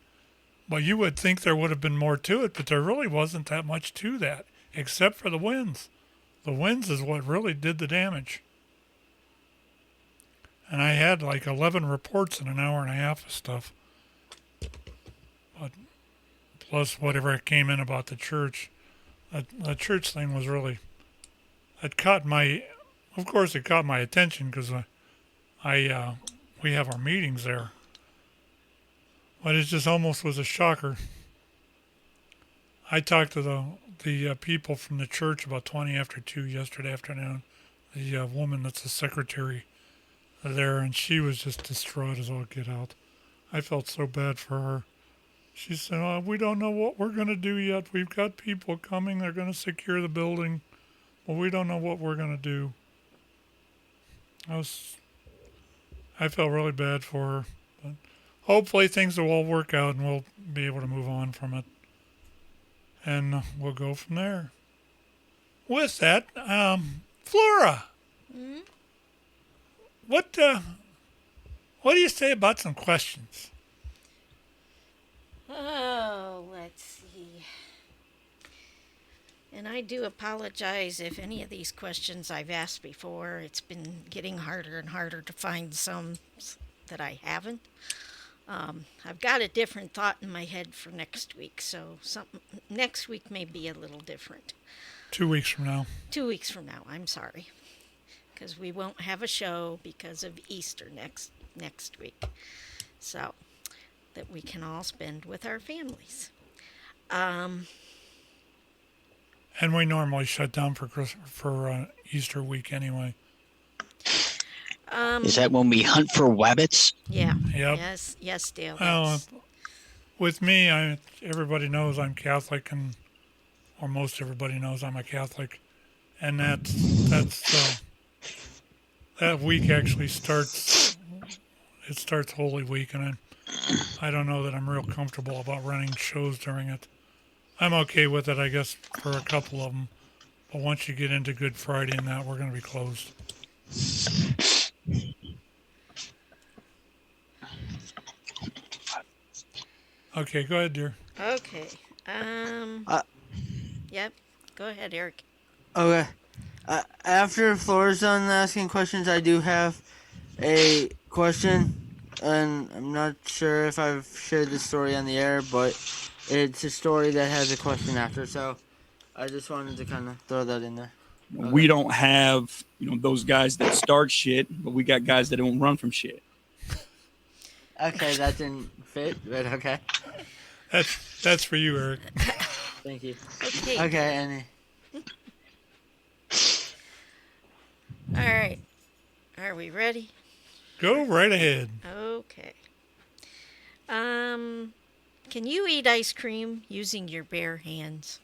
Well, you would think there would have been more to it, but there really wasn't that much to that, except for the winds. The winds is what really did the damage. And I had like 11 reports in an hour and a half of stuff. But plus whatever came in about the church. The church thing was really, it caught my attention because we have our meetings there. But it just almost was a shocker. I talked to the people from the church about 20 after 2 yesterday afternoon. The woman that's the secretary there, and she was just distraught as all get out. I felt so bad for her. She said, we don't know what we're going to do yet. We've got people coming. They're going to secure the building. But we don't know what we're going to do. I felt really bad for her. But hopefully things will all work out and we'll be able to move on from it. And we'll go from there. With that, Flora, what do you say about some questions? Oh, let's see. And I do apologize if any of these questions I've asked before. It's been getting harder and harder to find some that I haven't. I've got a different thought in my head for next week, so next week may be a little different. 2 weeks from now. 2 weeks from now, I'm sorry. Because we won't have a show because of Easter next week. So, that we can all spend with our families. And we normally shut down for Easter week anyway. Is that when we hunt for wabbits? Yeah. Yep. Yes, Dale. Well, with me, everybody knows I'm Catholic, or most everybody knows I'm a Catholic, and that week actually starts. It starts Holy Week, and I don't know that I'm real comfortable about running shows during it. I'm okay with it, I guess, for a couple of them, but once you get into Good Friday and that, we're going to be closed. Okay, go ahead, dear. Okay. Yep. Go ahead, Eric. Okay. After Flora's done asking questions, I do have a question, and I'm not sure if I've shared this story on the air, but it's a story that has a question after, so I just wanted to kind of throw that in there. We don't have, those guys that start shit, but we got guys that don't run from shit. Okay, that didn't fit, but okay. That's for you, Eric. Thank you. Okay. Okay, Annie. All right. Are we ready? Go right ahead. Okay. Can you eat ice cream using your bare hands?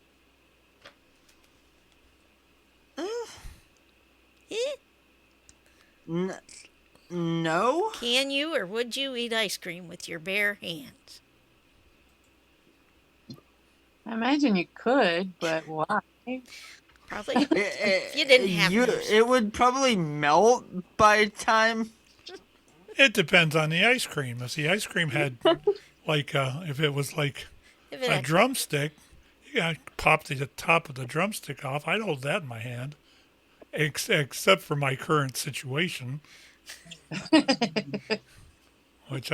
No. Can you or would you eat ice cream with your bare hands? I imagine you could, but why? Probably. If you didn't have those. It would probably melt by time. It depends on the ice cream. If the ice cream had, if it was like a drumstick, you got to pop the top of the drumstick off. I'd hold that in my hand, except for my current situation, which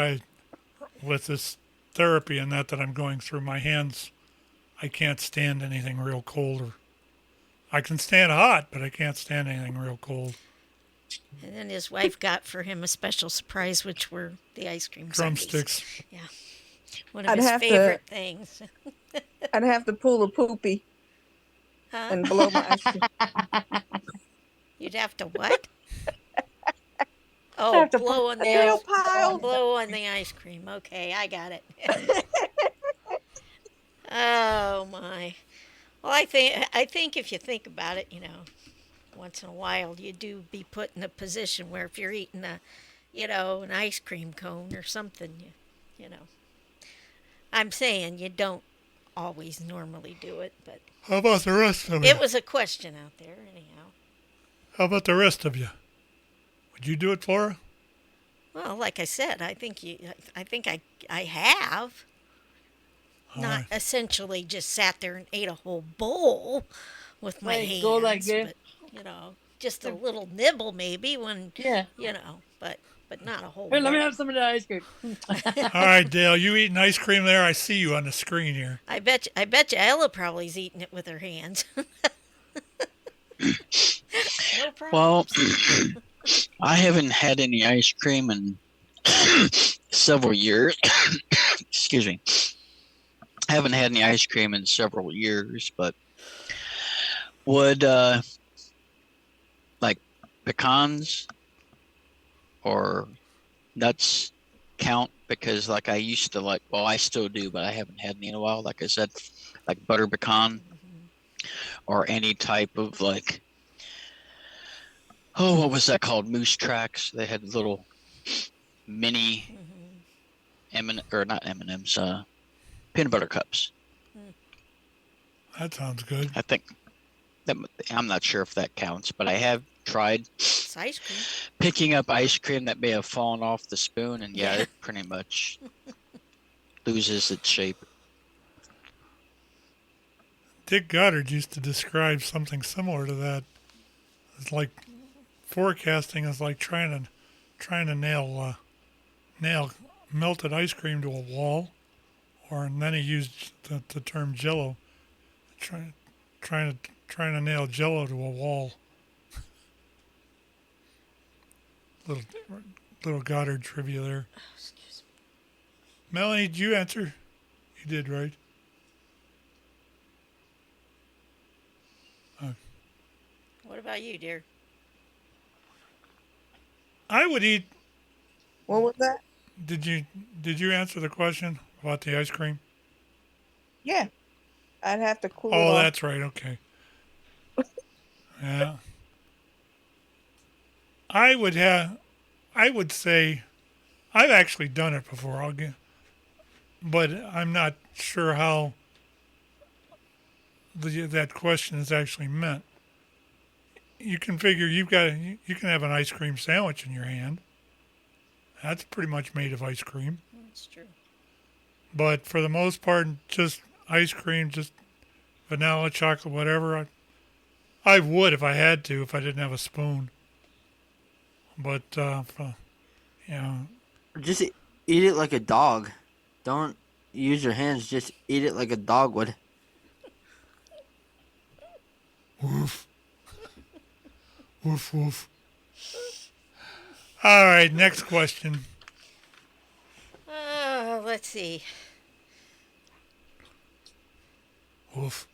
with this therapy and that I'm going through, my hands, I can't stand anything real cold. I can stand hot, but I can't stand anything real cold. And then his wife got for him a special surprise, which were the ice cream drumsticks. Sundaes. Yeah, one of his favorite things. I'd have to pull a poopy and blow my ice cream. You'd have to what? Oh, blow on the pile. Blow on the ice cream. Okay, I got it. Oh my. Well, I think if you think about it, once in a while you do be put in a position where if you're eating an ice cream cone or something, I'm saying you don't always normally do it, but. How about the rest of you? It was a question out there, anyhow. How about the rest of you? Would you do it, Flora? Well, like I said, I think I have. Not essentially just sat there and ate a whole bowl with my hands, go like this. But, just a little nibble maybe when, but not a whole Here, bowl. let me have some of the ice cream. All right, Dale, you eating ice cream there? I see you on the screen here. I bet you Ella probably's eating it with her hands. No problem. Well, I haven't had any ice cream in several years. Excuse me. I haven't had any ice cream in several years, but would like pecans or nuts count? Because like I used to I still do, but I haven't had any in a while. Like I said, like butter pecan or any type of what was that called? Moose tracks. They had little mini not M&Ms, peanut butter cups. That sounds good. I think I'm not sure if that counts, but I have tried ice cream. Picking up ice cream that may have fallen off the spoon, and it pretty much loses its shape. Dick Goddard used to describe something similar to that. It's like forecasting is like trying to nail melted ice cream to a wall. And then he used the term Jello, trying to nail Jello to a wall. Little Goddard trivia there. Oh, excuse me. Melanie, did you answer? You did, right? What about you, dear? I would eat. What was that? Did you answer the question about the ice cream? Yeah. I'd have to cool it Oh, off. that's right. Okay. Yeah. I would say, I've actually done it before. But I'm not sure how that question is actually meant. You can figure you can have an ice cream sandwich in your hand. That's pretty much made of ice cream. That's true. but for the most part, just ice cream, just vanilla, chocolate, whatever. I would if I had to, if I didn't have a spoon. But, Just eat it like a dog. Don't use your hands. Just eat it like a dog would. Woof. Woof, woof. All right, next question. Let's see. Woof.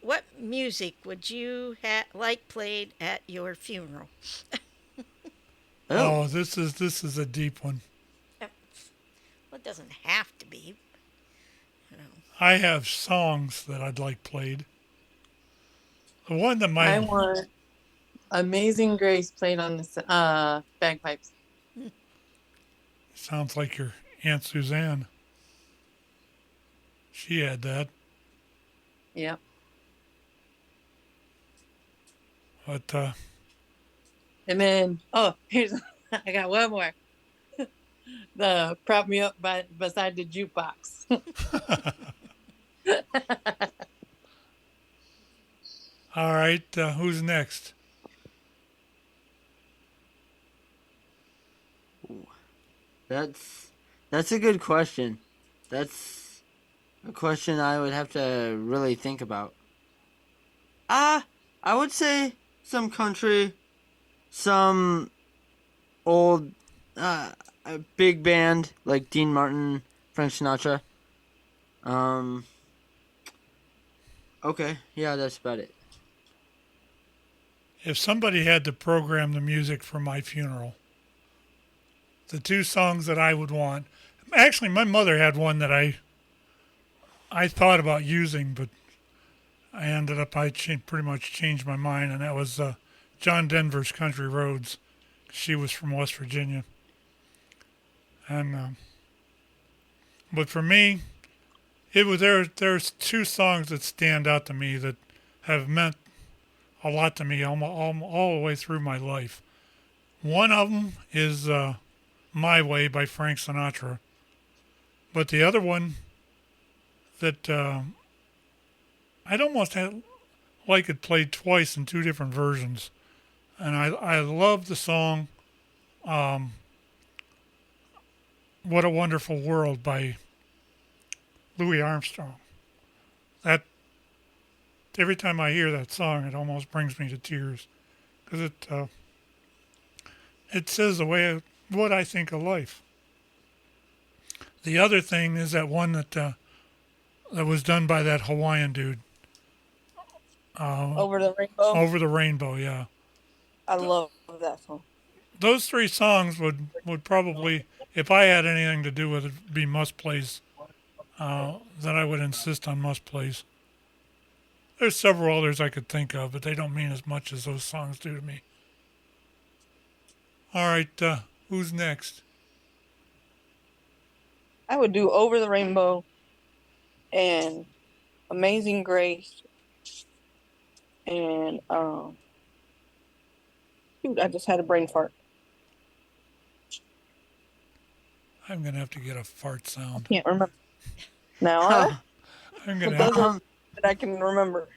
What music would you like played at your funeral? Oh, this is a deep one. Well, it doesn't have to be. I have songs that I'd like played. The one that I want Amazing Grace played on the bagpipes. Sounds like your Aunt Suzanne. She had that. Yep. But and then here's I got one more. The prop me up beside the jukebox. all right, who's next? That's a good question. That's a question I would have to really think about. I would say some country, some old big band like Dean Martin, Frank Sinatra. Okay, yeah, that's about it. If somebody had to program the music for my funeral, the two songs that I would want. Actually, my mother had one that I thought about using, but I ended up pretty much changed my mind, and that was John Denver's Country Roads. She was from West Virginia, and but for me, it was there's two songs that stand out to me that have meant a lot to me all the way through my life. One of them is My Way by Frank Sinatra. But the other one that I'd almost like it played twice in two different versions. And I love the song What a Wonderful World by Louis Armstrong. That every time I hear that song, it almost brings me to tears. Because it says what I think of life. The other thing is that one that was done by that Hawaiian dude. Over the Rainbow? Over the Rainbow, yeah. I love that song. Those three songs would probably, if I had anything to do with it, be must plays. That I would insist on must plays. There's several others I could think of, but they don't mean as much as those songs do to me. All right, who's next? I would do Over the Rainbow and Amazing Grace and shoot, I just had a brain fart. I'm going to have to get a fart sound. Can't remember. Now I'm going to have that I can remember.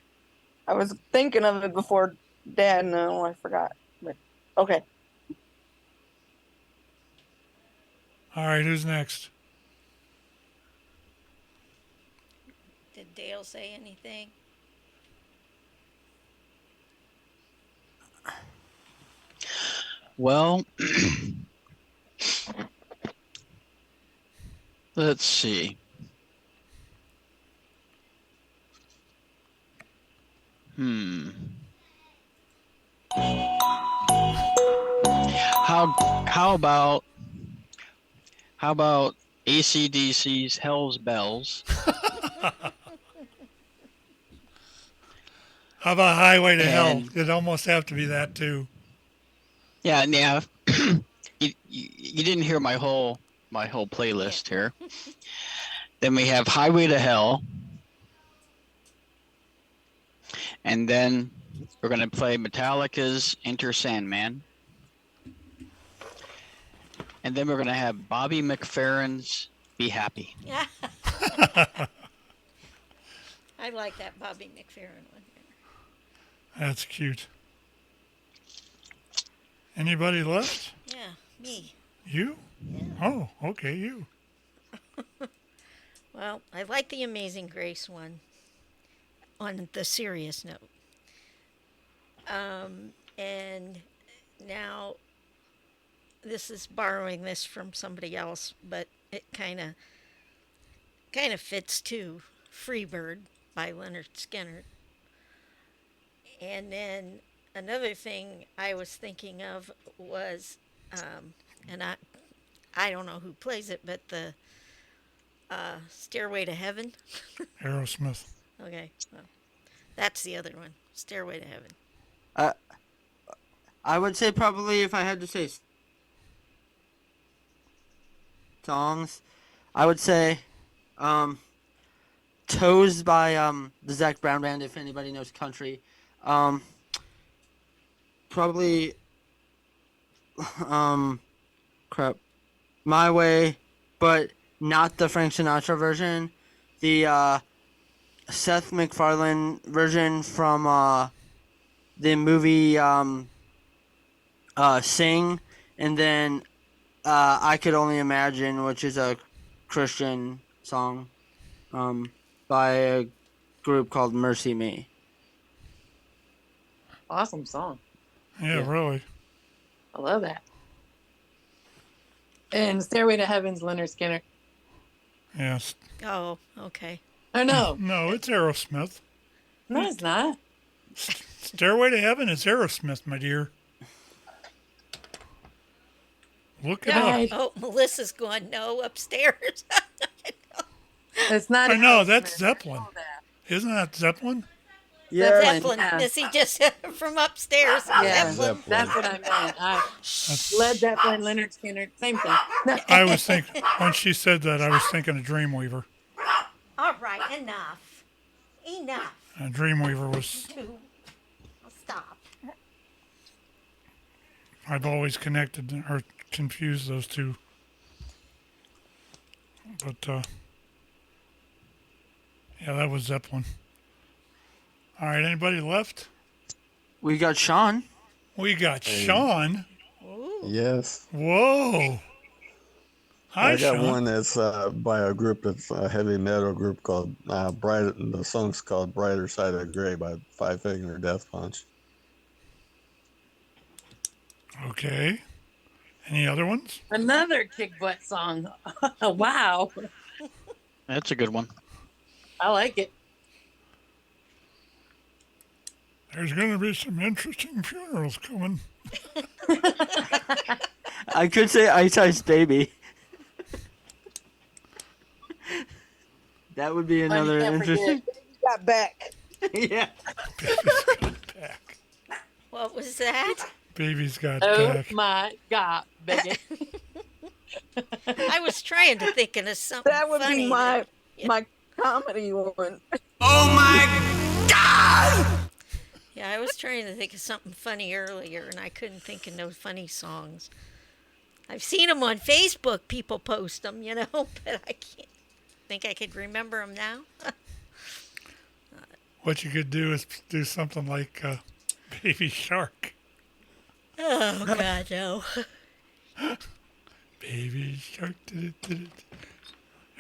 I was thinking of it before Dad, and I forgot. But okay. All right, who's next? Did Dale say anything? Well, let's see. How about AC/DC's Hell's Bells? How about Highway to Hell? It'd almost have to be that too. Yeah. You didn't hear my whole playlist here. Then we have Highway to Hell. And then we're going to play Metallica's Enter Sandman. And then we're going to have Bobby McFerrin's Be Happy. Yeah. I like that Bobby McFerrin one. That's cute. Anybody left? Yeah, me. You? Yeah. Oh, okay, you. Well, I like the Amazing Grace one on the serious note. And now this is borrowing this from somebody else, but it kind of fits too. Freebird by Leonard Skinner. And then another thing I was thinking of was, and I don't know who plays it, but the Stairway to Heaven. Aerosmith. Okay, well, that's the other one, Stairway to Heaven. I would say probably if I had to say songs, I would say Toes by the Zac Brown Band, if anybody knows country. Probably My Way, but not the Frank Sinatra version. The Seth MacFarlane version from the movie Sing, and then I Could Only Imagine, which is a Christian song by a group called Mercy Me. Awesome song. Yeah, really. I love that. And Stairway to Heaven's Leonard Skinner. Yes. Oh, okay. Oh, no. No, it's Aerosmith. No, it's not. Stairway to Heaven is Aerosmith, my dear. Look it up. Oh, Melissa's going, no, upstairs. It's not. I know, that's Zeppelin. Isn't that Zeppelin? Yeah, Zeppelin. Is he just from upstairs? Yeah, Zeppelin. that's what I meant. Led Zeppelin, Leonard Skinner, same thing. I was thinking, when she said that, I was thinking of Dreamweaver. All right, enough. Enough. Dreamweaver was... Stop. I've always connected or confused those two. But, yeah, that was Zeppelin. All right, anybody left? We got Sean. We got Sean. Yes. Whoa. Hi, I got Sean. one that's by a group that's a heavy metal group called Brighter. The song's called "Brighter Side of Grey" by Five Finger Death Punch. Okay. Any other ones? Another kick butt song. Wow. That's a good one. I like it. There's going to be some interesting funerals coming. I could say Ice Ice Baby. That would be another interesting. Baby got back. Yeah. What was that? Baby's got Oh back. my God, baby. I was trying to think of something That would funny. be my comedy one. Oh my God! Yeah, I was trying to think of something funny earlier, and I couldn't think of no funny songs. I've seen them on Facebook. People post them, but I can't think I could remember them now. What you could do is do something like Baby Shark. Oh, God, no. Baby Shark.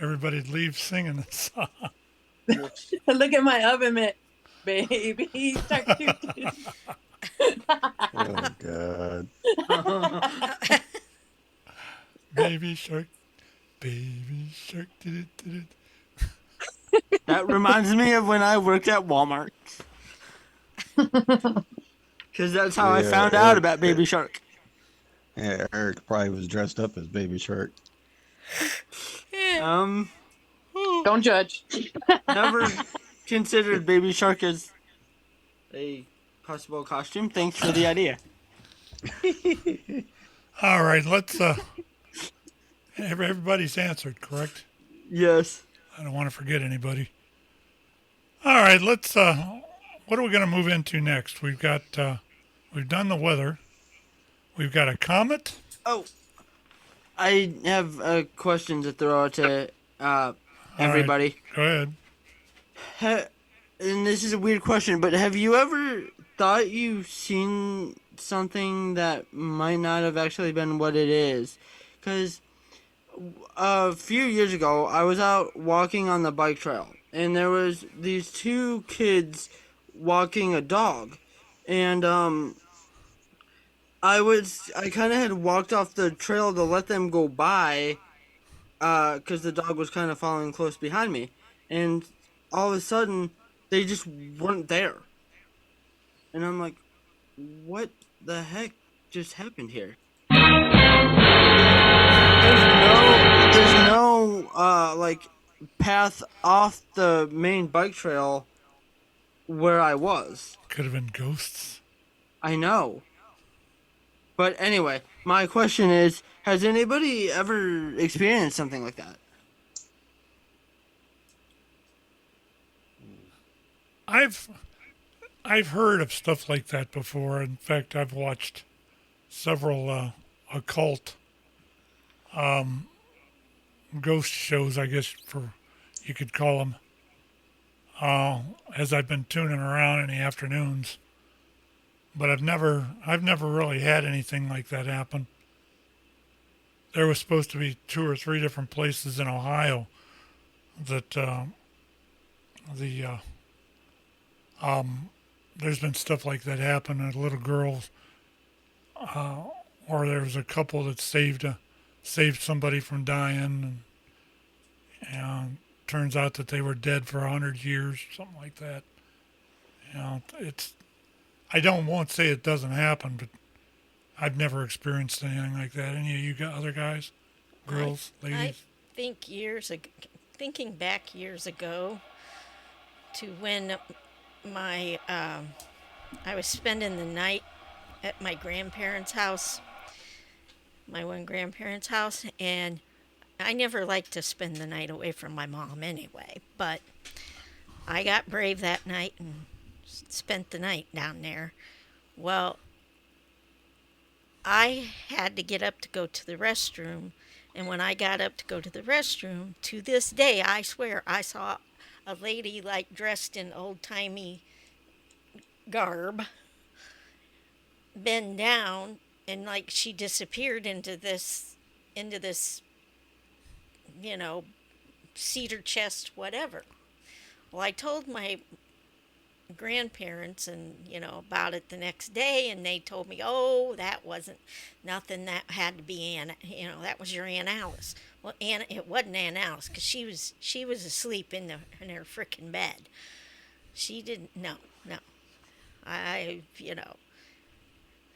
Everybody'd leave singing the song. Look at my oven mitt, baby. Oh God. Baby Shark. Baby Shark. That reminds me of when I worked at Walmart. Because that's how I found out about Baby Shark. Yeah, Eric probably was dressed up as Baby Shark. Don't judge. Never considered Baby Shark as a possible costume. Thanks for the idea. All right, let's. Everybody's answered, correct? Yes. I don't want to forget anybody. All right, let's. What are we going to move into next? We've got. We've done the weather. We've got a comet. Oh. I have a question to throw out to everybody. All right. Go ahead. And this is a weird question, but have you ever thought you've seen something that might not have actually been what it is? Because a few years ago, I was out walking on the bike trail, and there was these two kids walking a dog, and I kind of had walked off the trail to let them go by, because the dog was kind of following close behind me, and all of a sudden they just weren't there, and I'm like, what the heck just happened here? There's no like path off the main bike trail where I was. Could have been ghosts. I know. But anyway, my question is, has anybody ever experienced something like that? I've heard of stuff like that before. In fact, I've watched several occult ghost shows, I guess you could call them, as I've been tuning around in the afternoons. But I've never really had anything like that happen. There was supposed to be 2 or 3 different places in Ohio that there's been stuff like that happen. A little girls, or there was a couple that saved somebody from dying, and turns out that they were dead for 100 years, something like that. You know, I won't say it doesn't happen, but I've never experienced anything like that. Any of you other guys, girls, ladies? I think thinking back years ago to when I was spending the night at my grandparents' house, my one grandparents' house, and I never liked to spend the night away from my mom anyway, but I got brave that night and spent the night down there. Well, I had to get up to go to the restroom, and when I got up to go to the restroom, to this day, I swear, I saw a lady like dressed in old-timey garb bend down, and like she disappeared into this, you know, cedar chest, whatever. Well, I told my grandparents about it the next day, and they told me, oh, that wasn't nothing, that had to be that was your Aunt Alice. Well, it wasn't Aunt Alice, because she was asleep in her frickin' bed. She didn't. No.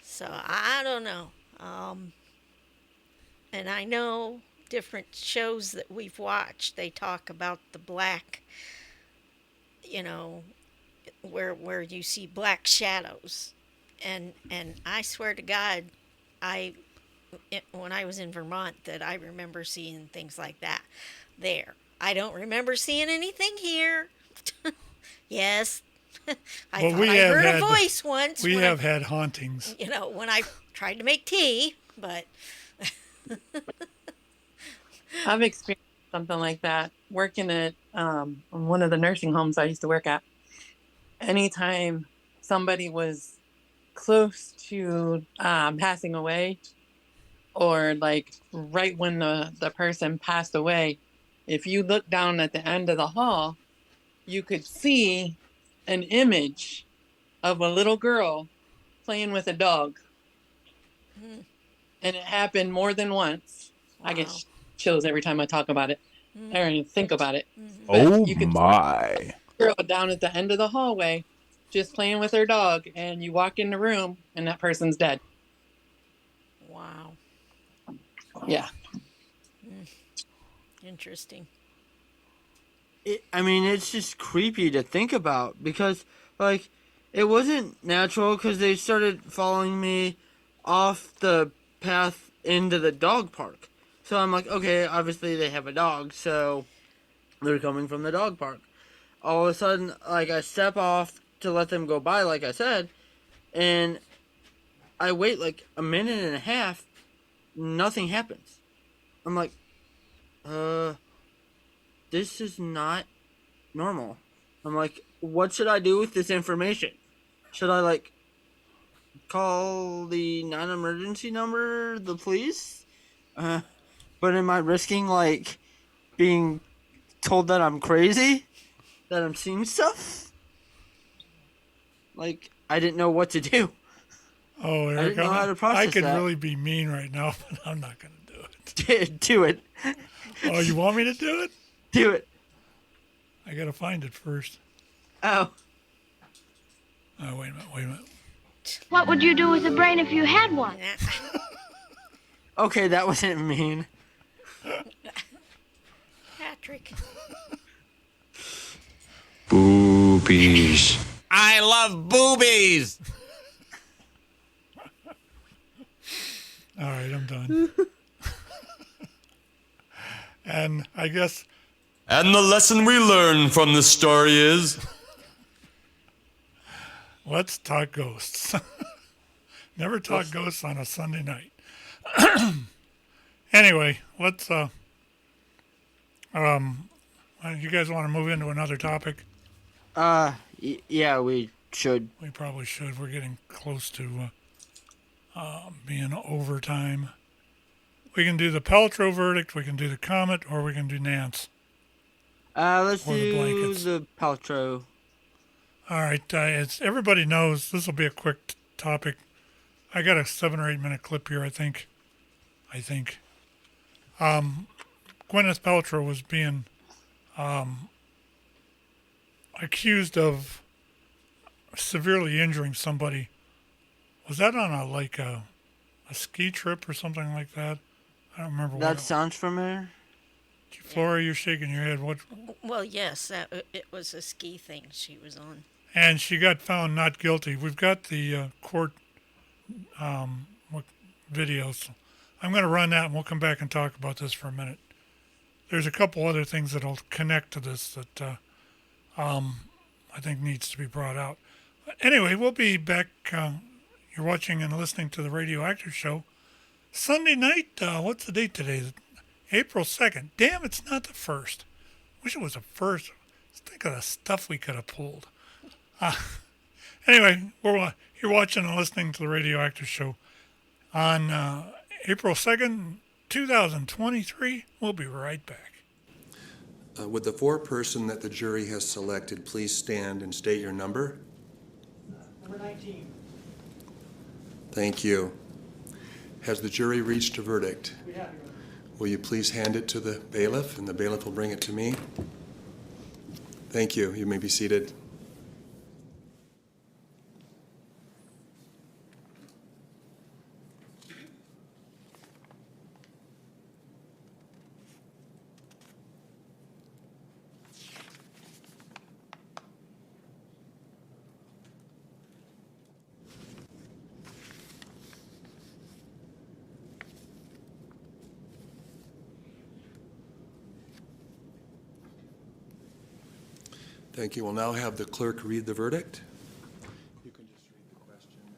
So I don't know. And I know different shows that we've watched, they talk about the black, where you see black shadows, and I swear to God, when I was in Vermont, that I remember seeing things like that there. I don't remember seeing anything here. Yes, I heard a voice once. We have had hauntings. When I tried to make tea, but I've experienced something like that working at one of the nursing homes I used to work at. Anytime somebody was close to passing away, or like right when the person passed away, if you look down at the end of the hall, you could see an image of a little girl playing with a dog. Mm. And it happened more than once. Wow. I get chills every time I talk about it. Mm. I don't even think about it. Mm-hmm. Oh my. Girl down at the end of the hallway just playing with her dog, and you walk in the room and that person's dead. Wow. Yeah. Interesting. It's just creepy to think about, because like it wasn't natural, because they started following me off the path into the dog park. So I'm like, okay, obviously they have a dog, so they're coming from the dog park. All of a sudden, like, I step off to let them go by, like I said, and I wait like a minute and a half, nothing happens. I'm like, this is not normal. I'm like, what should I do with this information? Should I like call the non-emergency number, the police? But am I risking like being told that I'm crazy? That I'm seeing stuff? Like, I didn't know what to do. Oh, Eric, I didn't know how to process I could that. really be mean right now, but I'm not going to do it. Do it. Oh, you want me to do it? Do it. I got to find it first. Oh. Oh, wait a minute. What would you do with a brain if you had one? Okay, that wasn't mean. Patrick. Boobies. I love boobies. All right, I'm done. And I guess... And the lesson we learn from this story is... Let's talk ghosts. Never talk ghosts on a Sunday night. Anyway, let's... you guys want to move into another topic? Yeah, we should. We probably should. We're getting close to being overtime. We can do the Paltro verdict, we can do the Comet, or we can do Nantz. Let's Or the do blankets. the Paltro. All right, as everybody knows, this will be a quick topic. I got a 7 or 8 minute clip here, I think. Gwyneth Paltrow was being accused of severely injuring somebody. Was that on a ski trip or something like that? I don't remember. That sounds familiar. Flora, you're shaking your head. What? Well, yes, it was a ski thing she was on. And she got found not guilty. We've got the court videos. I'm going to run that, and we'll come back and talk about this for a minute. There's a couple other things that'll connect to this that I think needs to be brought out. But anyway, we'll be back. You're watching and listening to the Radioactive Show. Sunday night, what's the date today? April 2nd. Damn, it's not the 1st. Wish it was the 1st. Think of the stuff we could have pulled. Anyway, you're watching and listening to the Radioactive Show on April 2nd, 2023. We'll be right back. Would the foreperson that the jury has selected please stand and state your number? Number 19. Thank you. Has the jury reached a verdict? We have, Your Honor. Will you please hand it to the bailiff, and the bailiff will bring it to me? Thank you. You may be seated. Thank you. We'll now have the clerk read the verdict. You can just read the question and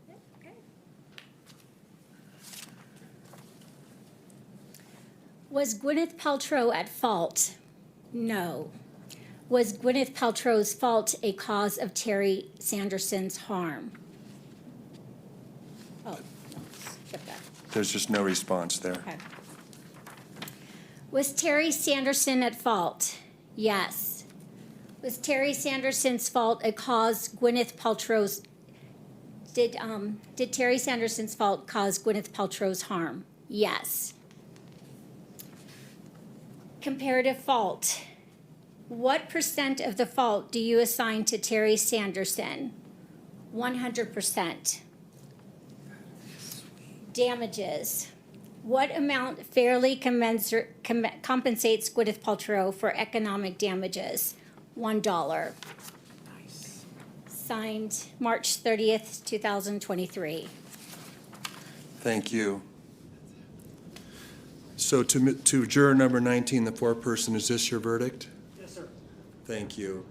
the answer. Was Gwyneth Paltrow at fault? No. Was Gwyneth Paltrow's fault a cause of Terry Sanderson's harm? Oh, no, skip that. There's just no response there. Okay. Was Terry Sanderson at fault? Yes. Was Terry Sanderson's fault a cause Gwyneth Paltrow's... Did Terry Sanderson's fault cause Gwyneth Paltrow's harm? Yes. Comparative fault. What % of the fault do you assign to Terry Sanderson? 100%. Damages. What amount fairly compensates Gwyneth Paltrow for economic damages? $1. Nice. Signed March 30th, 2023. Thank you. So to juror number 19, the foreperson, is this your verdict? Yes, sir. Thank you.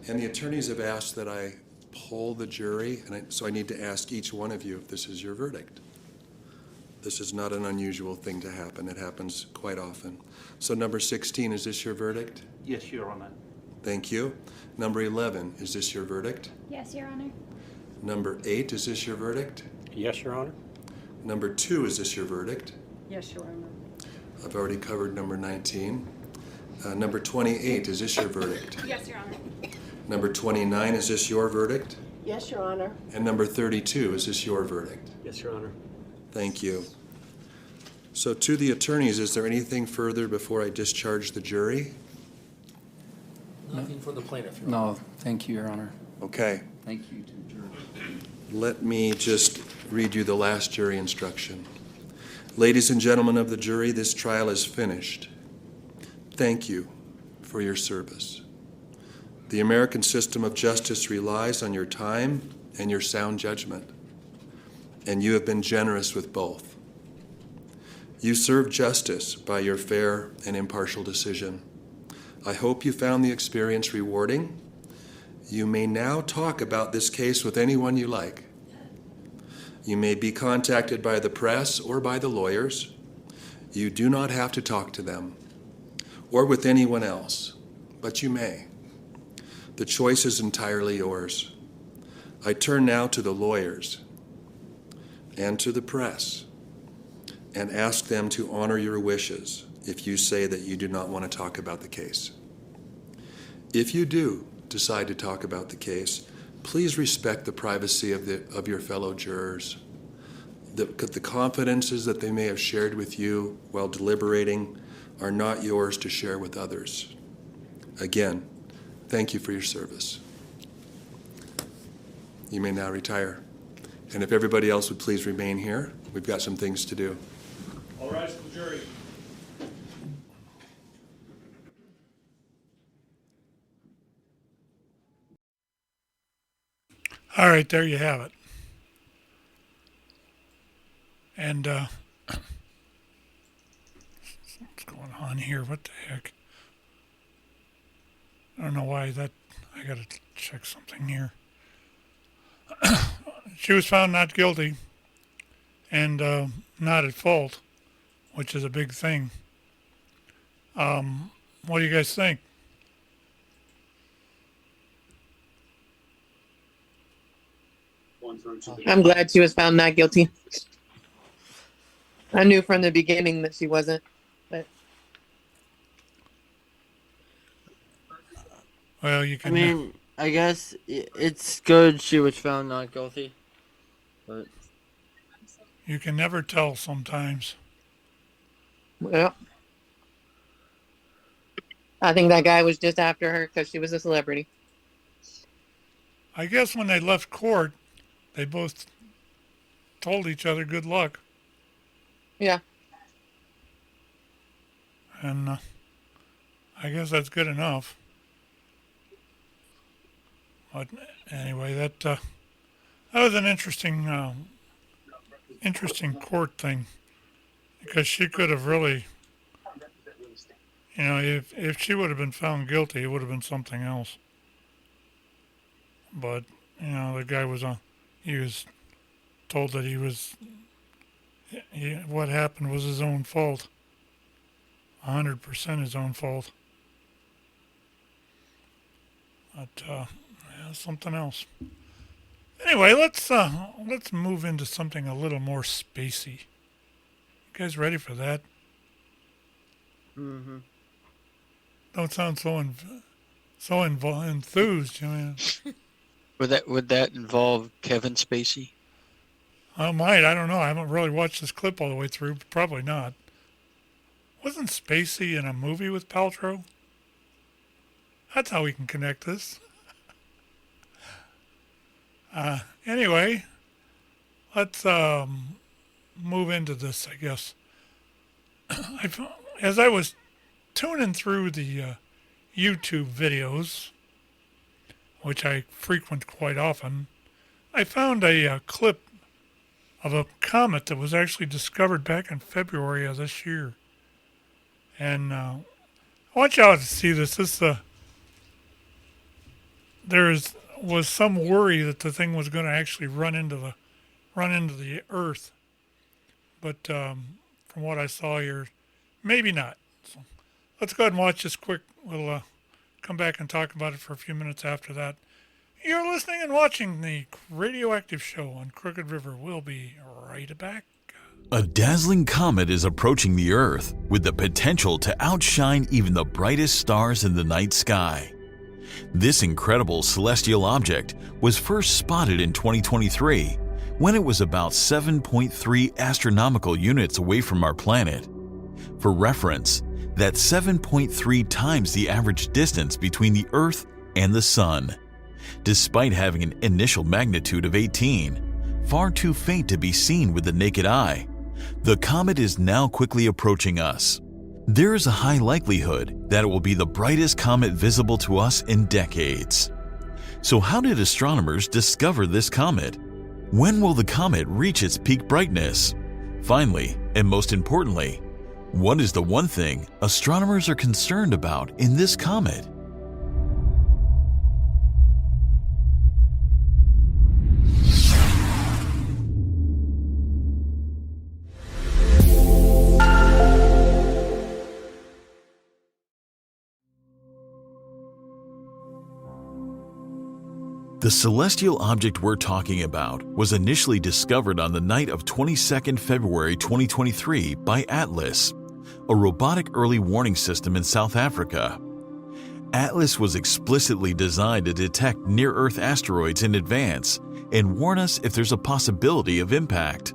And the attorneys have asked that I poll the jury, and so I need to ask each one of you if this is your verdict. This is not an unusual thing to happen. It happens quite often. So number 16, is this your verdict? Yes, Your Honor. Thank you. Number 11, is this your verdict? Yes, Your Honor. Number 8, is this your verdict? Yes, Your Honor. Number 2, is this your verdict? Yes, Your Honor. I've already covered number 19. Number 28, is this your verdict? Yes, Your Honor. Number 29, is this your verdict? Yes, Your Honor. And number 32, is this your verdict? Yes, Your Honor. Thank you. So to the attorneys, is there anything further before I discharge the jury? Nothing for the plaintiff, Your No, thank you, Your Honor. Okay. Thank you to the jury. Let me just read you the last jury instruction. Ladies and gentlemen of the jury, this trial is finished. Thank you for your service. The American system of justice relies on your time and your sound judgment, and you have been generous with both. You served justice by your fair and impartial decision. I hope you found the experience rewarding. You may now talk about this case with anyone you like. You may be contacted by the press or by the lawyers. You do not have to talk to them or with anyone else, but you may. The choice is entirely yours. I turn now to the lawyers and to the press and ask them to honor your wishes if you say that you do not want to talk about the case. If you do decide to talk about the case, please respect the privacy of your fellow jurors. The confidences that they may have shared with you while deliberating are not yours to share with others. Again, thank you for your service. You may now retire. And if everybody else would please remain here, we've got some things to do. All rise to the jury. All right, there you have it. And what's going on here? What the heck? I don't know why that. I gotta check something here. She was found not guilty and not at fault, which is a big thing. What do you guys think? I'm glad she was found not guilty. I knew from the beginning that she wasn't, but Well, you I can. mean, I guess it's good she was found not guilty, but You can never tell sometimes. well, I think that guy was just after her because she was a celebrity. I guess when they left court, they both told each other good luck. Yeah. And I guess that's good enough. But anyway, that was an interesting court thing, because she could have really, if she would have been found guilty, it would have been something else. But the guy was he was told that what happened was his own fault. 100% his own fault. But something else. Anyway, let's move into something a little more spacey. You guys ready for that? mm-hmm. Don't sound so enthused. Would that involve Kevin Spacey? I might. I don't know. I haven't really watched this clip all the way through. But probably not. Wasn't Spacey in a movie with Paltro? That's how we can connect this. Anyway, let's move into this, I guess. As I was tuning through the YouTube videos, which I frequent quite often, I found a clip of a comet that was actually discovered back in February of this year. And I want y'all to see this. There was some worry that the thing was going to actually run into the Earth, but from what I saw here, maybe not. So let's go ahead and watch this quick. We'll come back and talk about it for a few minutes after that. You're listening and watching the Radioactive Show on Crooked River. We'll be right back. A dazzling comet is approaching the Earth with the potential to outshine even the brightest stars in the night sky. This incredible celestial object was first spotted in 2023 when it was about 7.3 astronomical units away from our planet. For reference, that's 7.3 times the average distance between the Earth and the Sun. Despite having an initial magnitude of 18, far too faint to be seen with the naked eye, the comet is now quickly approaching us. There is a high likelihood that it will be the brightest comet visible to us in decades. So how did astronomers discover this comet? When will the comet reach its peak brightness? Finally, and most importantly, what is the one thing astronomers are concerned about in this comet? The celestial object we're talking about was initially discovered on the night of 22nd February 2023 by Atlas, a robotic early warning system in South Africa. Atlas was explicitly designed to detect near-Earth asteroids in advance and warn us if there's a possibility of impact.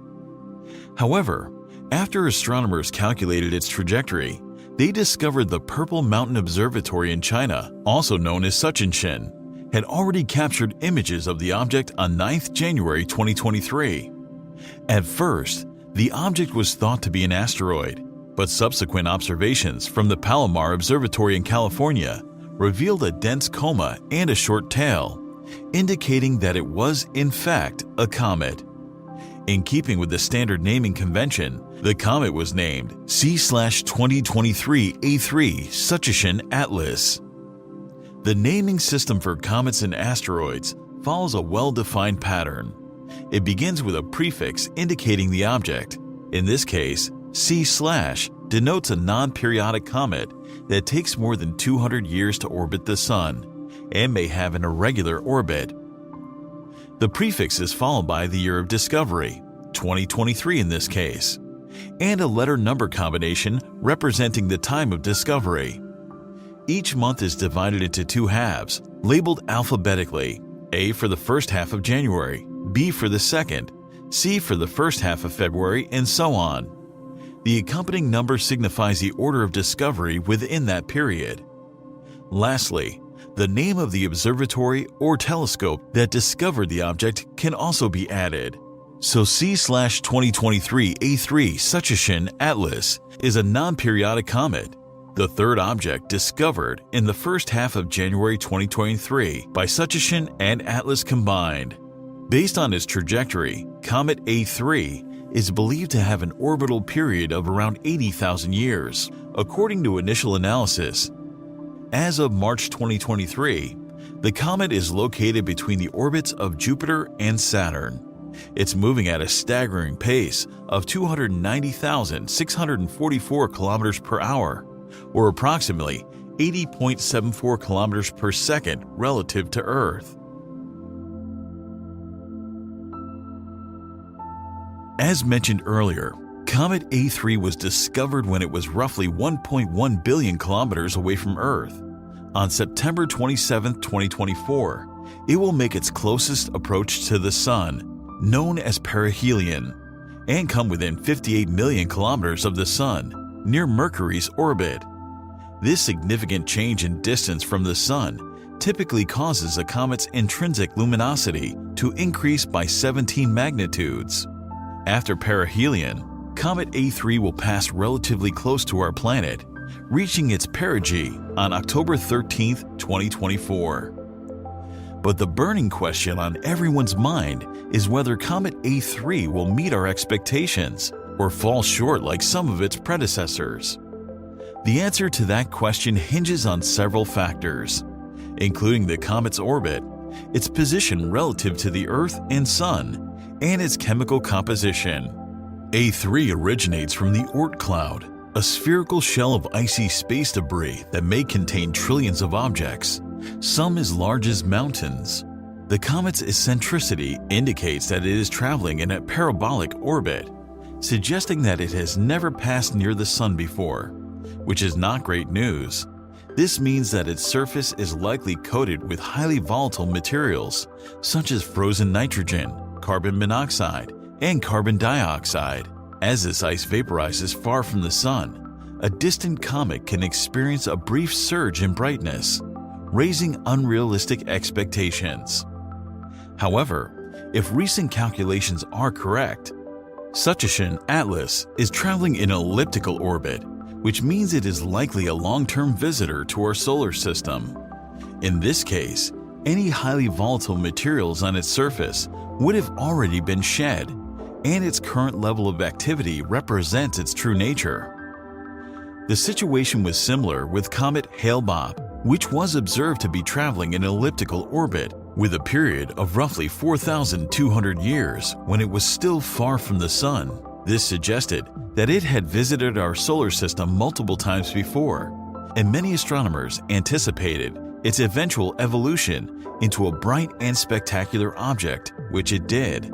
However, after astronomers calculated its trajectory, they discovered the Purple Mountain Observatory in China, also known as Suchinshin, had already captured images of the object on 9th January 2023. At first, the object was thought to be an asteroid, but subsequent observations from the Palomar Observatory in California revealed a dense coma and a short tail, indicating that it was, in fact, a comet. In keeping with the standard naming convention, the comet was named C/2023 A3 Suchinshin Atlas. The naming system for comets and asteroids follows a well-defined pattern. It begins with a prefix indicating the object. In this case, C/ denotes a non-periodic comet that takes more than 200 years to orbit the Sun and may have an irregular orbit. The prefix is followed by the year of discovery, 2023 in this case, and a letter-number combination representing the time of discovery. Each month is divided into two halves, labeled alphabetically, A for the first half of January, B for the second, C for the first half of February, and so on. The accompanying number signifies the order of discovery within that period. Lastly, the name of the observatory or telescope that discovered the object can also be added. So C/2023 A3 Suchinshin Atlas is a non-periodic comet, the third object discovered in the first half of January 2023 by Suchinshin and Atlas combined. Based on its trajectory, Comet A3 is believed to have an orbital period of around 80,000 years, according to initial analysis. As of March 2023, the comet is located between the orbits of Jupiter and Saturn. It's moving at a staggering pace of 290,644 kilometers per hour, or approximately 80.74 kilometers per second relative to Earth. As mentioned earlier, Comet A3 was discovered when it was roughly 1.1 billion kilometers away from Earth. On September 27, 2024, it will make its closest approach to the Sun, known as perihelion, and come within 58 million kilometers of the Sun, near Mercury's orbit. This significant change in distance from the Sun typically causes a comet's intrinsic luminosity to increase by 17 magnitudes. After perihelion, Comet A3 will pass relatively close to our planet, reaching its perigee on October 13, 2024. But the burning question on everyone's mind is whether Comet A3 will meet our expectations or fall short like some of its predecessors. The answer to that question hinges on several factors, including the comet's orbit, its position relative to the Earth and Sun, and its chemical composition. A3 originates from the Oort cloud, a spherical shell of icy space debris that may contain trillions of objects, some as large as mountains. The comet's eccentricity indicates that it is traveling in a parabolic orbit, suggesting that it has never passed near the Sun before, which is not great news. This means that its surface is likely coated with highly volatile materials, such as frozen nitrogen, carbon monoxide, and carbon dioxide. As this ice vaporizes far from the Sun, a distant comet can experience a brief surge in brightness, raising unrealistic expectations. However, if recent calculations are correct, Sucheshin Atlas is traveling in an elliptical orbit, which means it is likely a long-term visitor to our solar system. In this case, any highly volatile materials on its surface would have already been shed, and its current level of activity represents its true nature. The situation was similar with Comet Hale-Bopp, which was observed to be traveling in an elliptical orbit with a period of roughly 4,200 years when it was still far from the Sun. This suggested that it had visited our solar system multiple times before, and many astronomers anticipated its eventual evolution into a bright and spectacular object, which it did.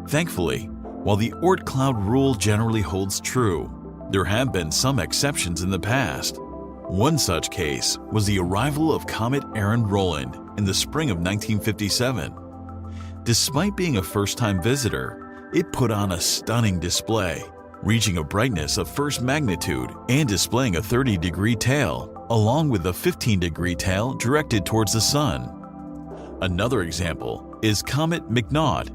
Thankfully, while the Oort cloud rule generally holds true, there have been some exceptions in the past. One such case was the arrival of Comet Aaron Rowland in the spring of 1957. Despite being a first-time visitor, it put on a stunning display, reaching a brightness of first magnitude and displaying a 30-degree tail, along with a 15-degree tail directed towards the Sun. Another example is Comet McNaught,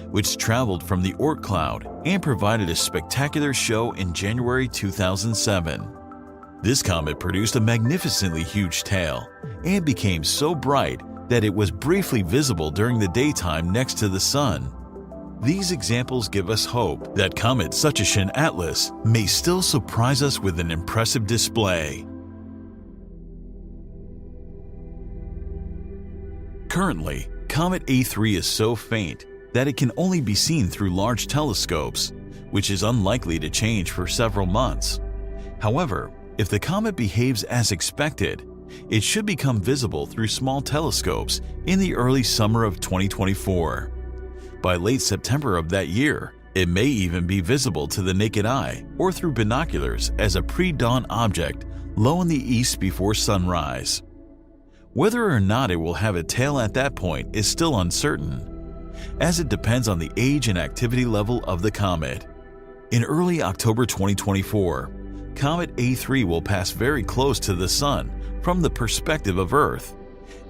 which traveled from the Oort cloud and provided a spectacular show in January 2007. This comet produced a magnificently huge tail and became so bright that it was briefly visible during the daytime next to the Sun. These examples give us hope that Comet Sucheshin Atlas may still surprise us with an impressive display. Currently, Comet A3 is so faint that it can only be seen through large telescopes, which is unlikely to change for several months. However, if the comet behaves as expected, it should become visible through small telescopes in the early summer of 2024. By late September of that year, it may even be visible to the naked eye or through binoculars as a pre-dawn object low in the east before sunrise. Whether or not it will have a tail at that point is still uncertain, as it depends on the age and activity level of the comet. In early October 2024, Comet A3 will pass very close to the Sun from the perspective of Earth,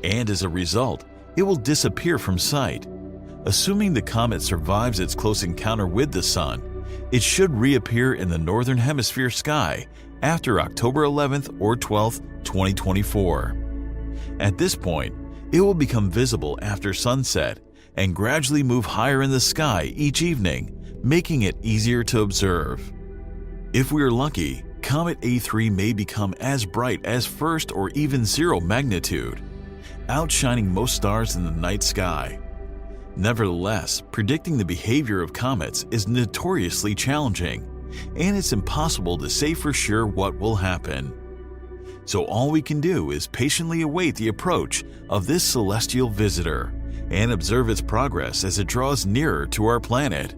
and as a result, it will disappear from sight. Assuming the comet survives its close encounter with the Sun, it should reappear in the northern hemisphere sky after October 11th or 12th, 2024. At this point, it will become visible after sunset and gradually move higher in the sky each evening, making it easier to observe. If we are lucky, Comet A3 may become as bright as first or even zero magnitude, outshining most stars in the night sky. Nevertheless, predicting the behavior of comets is notoriously challenging, and it's impossible to say for sure what will happen. So all we can do is patiently await the approach of this celestial visitor and observe its progress as it draws nearer to our planet.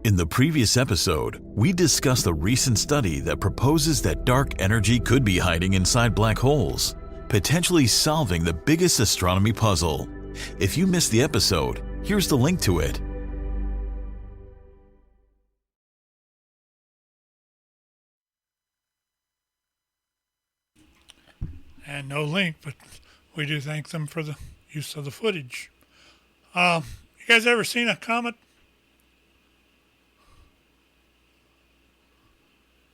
In the previous episode, we discussed a recent study that proposes that dark energy could be hiding inside black holes, potentially solving the biggest astronomy puzzle. If you missed the episode, here's the link to it. And no link, but we do thank them for the use of the footage. You guys ever seen a comet?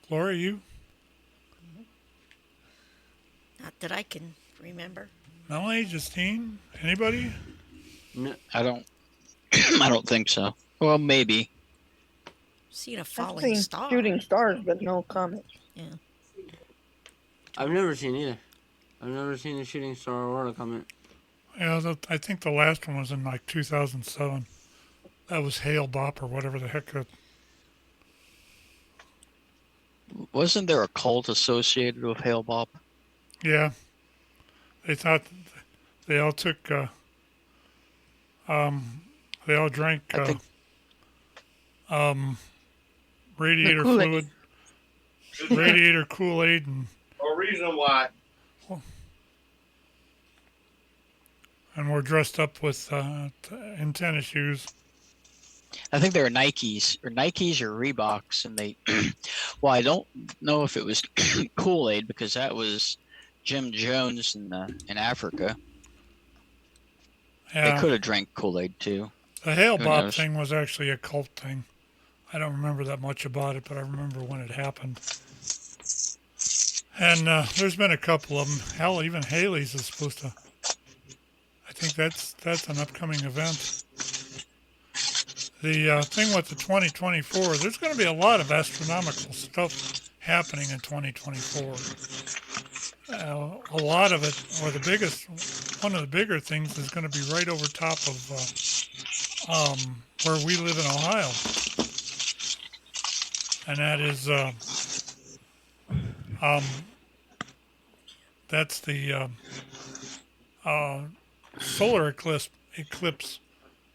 Flora, you? Not that I can remember. Melanie, Justine, anybody? No, I don't. I don't think so. Well, maybe. Seen a I've falling seen star. shooting stars, but no comets. Yeah. I've never seen either. I've never seen a shooting star or a comet. Yeah, I think the last one was in like 2007. That was Hale-Bopp or whatever the heck that Wasn't there a cult associated with Hale Bopp? Yeah. They thought they all took, they all drank radiator Kool-Aid. fluid, radiator Kool-Aid, reason why. and were dressed up with in tennis shoes. I think they were Nikes or Reeboks, and they. Well, I don't know if it was Kool-Aid because that was Jim Jones in Africa. Yeah. They could have drank Kool-Aid too. The Hale Who Bopp knows? thing was actually a cult thing. I don't remember that much about it, but I remember when it happened. And there's been a couple of them. Hell, even Haley's is supposed to. I think that's an upcoming event. The thing with the 2024, there's going to be a lot of astronomical stuff happening in 2024. A lot of it, or one of the bigger things is going to be right over top of where we live in Ohio. And that is, that's the solar eclipse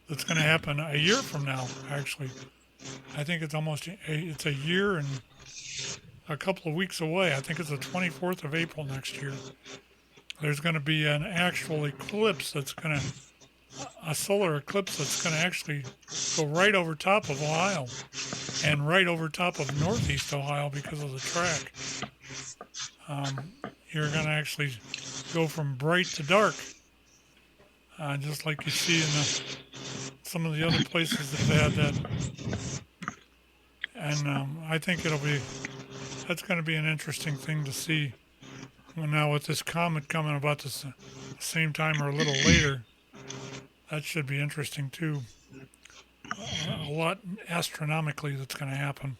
that's going to happen a year from now, actually. I think it's it's a year and a couple of weeks away. I think it's the 24th of April next year. There's going to be an actual eclipse a solar eclipse that's going to actually go right over top of Ohio and right over top of northeast Ohio because of the track. You're going to actually go from bright to dark, just like you see in some of the other places that have had that. And I think that's going to be an interesting thing to see. Well, now with this comet coming about the same time or a little later, that should be interesting too. A lot astronomically that's going to happen.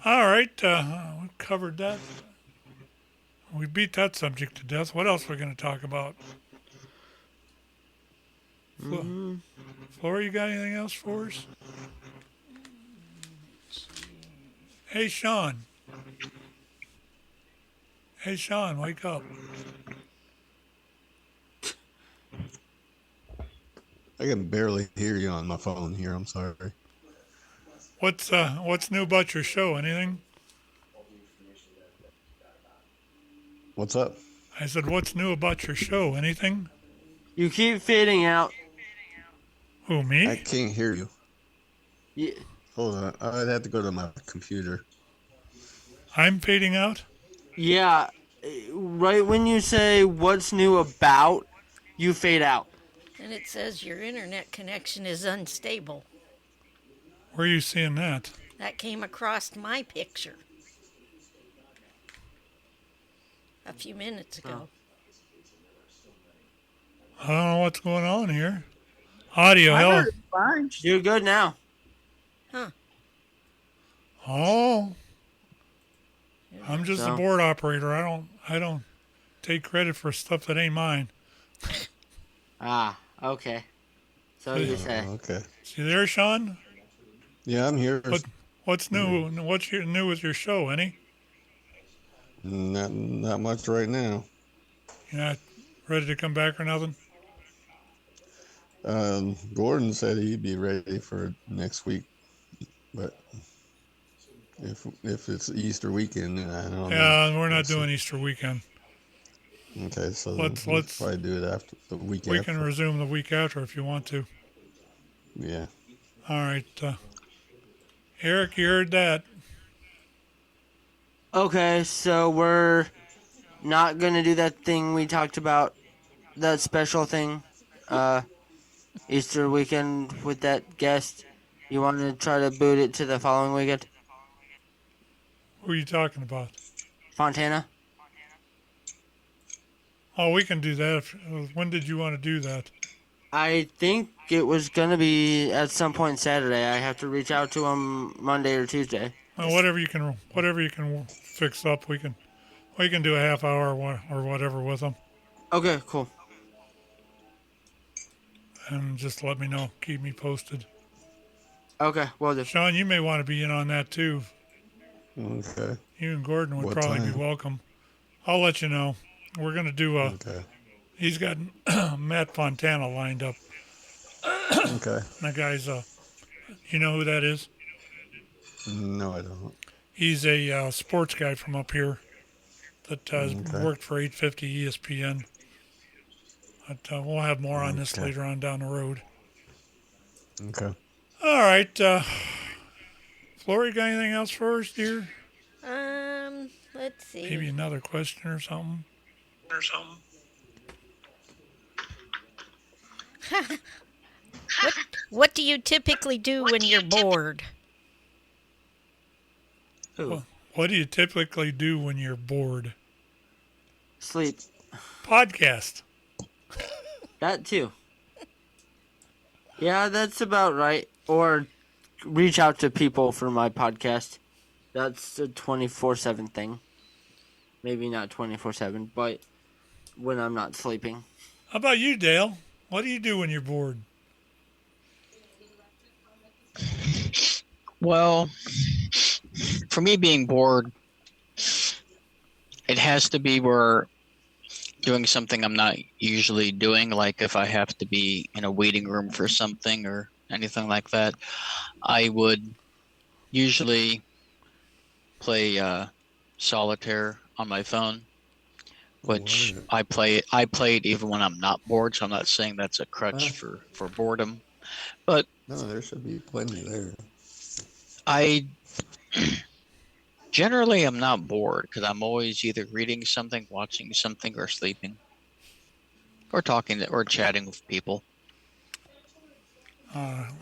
All right, we covered that. We beat that subject to death. What else are we going to talk about? Flora, you got anything else for us? Hey, Sean. Hey, Sean, wake up. I can barely hear you on my phone here. I'm sorry. What's new about your show? Anything? What's up? I said, what's new about your show? Anything? You keep fading out. Who, me? I can't hear you. Yeah. Hold on. I'd have to go to my computer. I'm fading out? Yeah. Right when you say what's new about, you fade out. And it says your internet connection is unstable. Where are you seeing that? That came across my picture a few minutes ago. I don't know what's going on here. Audio, I hell. heard it fine. You're good now. Huh. Oh. I'm just a board operator. I don't take credit for stuff that ain't mine. Ah, okay. So you say. Okay. You there, Sean? Yeah, I'm here. What's new? What's new with your show, any? Not much right now. You're not ready to come back or nothing? Gordon said he'd be ready for next week, but if it's Easter weekend, I don't know. Yeah, we're not doing Easter weekend. Okay, so Let's probably do it after the week after. We can resume the week after if you want to. Yeah. All right. Erik, you heard that. Okay, so we're not going to do that thing we talked about, that special thing, Easter weekend with that guest. You want to try to boot it to the following weekend? Who are you talking about? Fontana? Oh, we can do that. When did you want to do that? I think it was going to be at some point Saturday. I have to reach out to him Monday or Tuesday. Well, whatever you can fix up, we can do a half hour or whatever with them. Okay, cool. And just let me know. Keep me posted. Okay, well, Sean, you may want to be in on that too. Okay. You and Gordon would What probably time? be welcome. I'll let you know. We're going to do a... Okay. He's got Matt Fontana lined up. Okay. That guy's... you know who that is? No, I don't. He's a sports guy from up here that has Okay. worked for 850 ESPN. But we'll have more on this Okay. later on down the road. Okay. All right. Flora, you got anything else for us, dear? Let's see. Maybe another question or something? What do you typically do when you're bored? What do you typically do when you're bored? Sleep. Podcast. That too. Yeah, that's about right. Or reach out to people for my podcast. That's a 24/7 thing. Maybe not 24/7, but when I'm not sleeping. How about you, Dale? What do you do when you're bored? Well, for me being bored, it has to be where doing something I'm not usually doing, like if I have to be in a waiting room for something or anything like that. I would usually play solitaire on my phone, which I play it even when I'm not bored, so I'm not saying that's a crutch for boredom. But no, there should be plenty there. I generally am not bored because I'm always either reading something, watching something, or sleeping, or talking or chatting with people.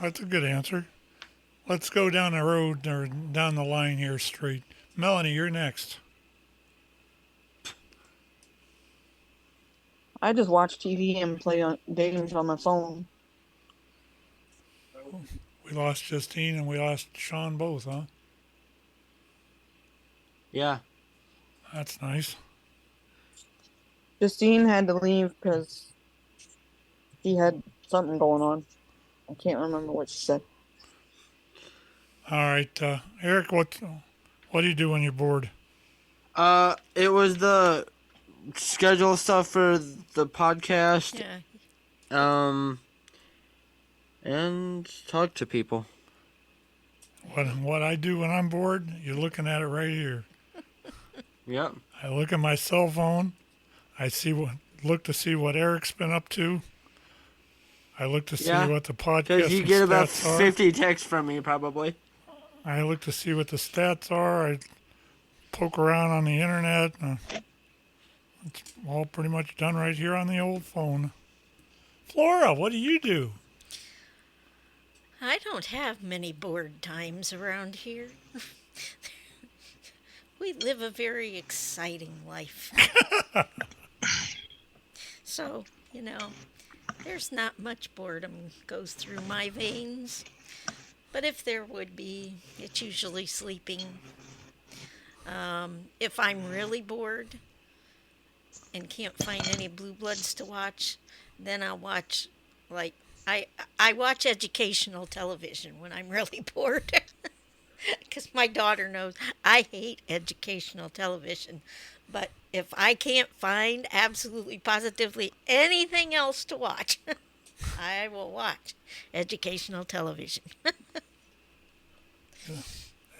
That's a good answer. Let's go down the road or down the line here straight. Melanie, you're next. I just watch TV and play games on my phone. We lost Justine and we lost Sean both, huh? Yeah. That's nice. Justine had to leave because she had something going on. I can't remember what she said. All right, Eric, what do you do when you're bored? It was the schedule stuff for the podcast. Yeah. And talk to people. What I do when I'm bored, you're looking at it right here. Yep. I look at my cell phone. I look to see what Eric's been up to. I look to see what the podcast Because you get about stats are. 50 texts from me, probably. I look to see what the stats are. I poke around on the internet. It's all pretty much done right here on the old phone. Flora, what do you do? I don't have many bored times around here. We live a very exciting life. So, there's not much boredom goes through my veins. But if there would be, it's usually sleeping. If I'm really bored and can't find any Blue Bloods to watch, then I'll watch, I watch educational television when I'm really bored. Because my daughter knows I hate educational television. But if I can't find absolutely positively anything else to watch, I will watch educational television.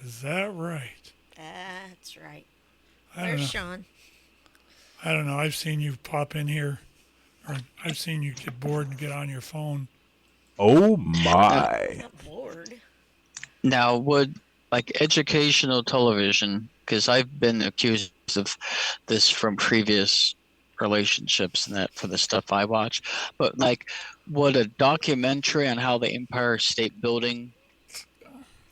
Is that right? That's right. I don't There's know. Sean. I don't know. I've seen you pop in here, or I've seen you get bored and get on your phone. Oh my. Not bored. Now, would educational television, because I've been accused of this from previous relationships and that for the stuff I watch, but would a documentary on how the Empire State Building,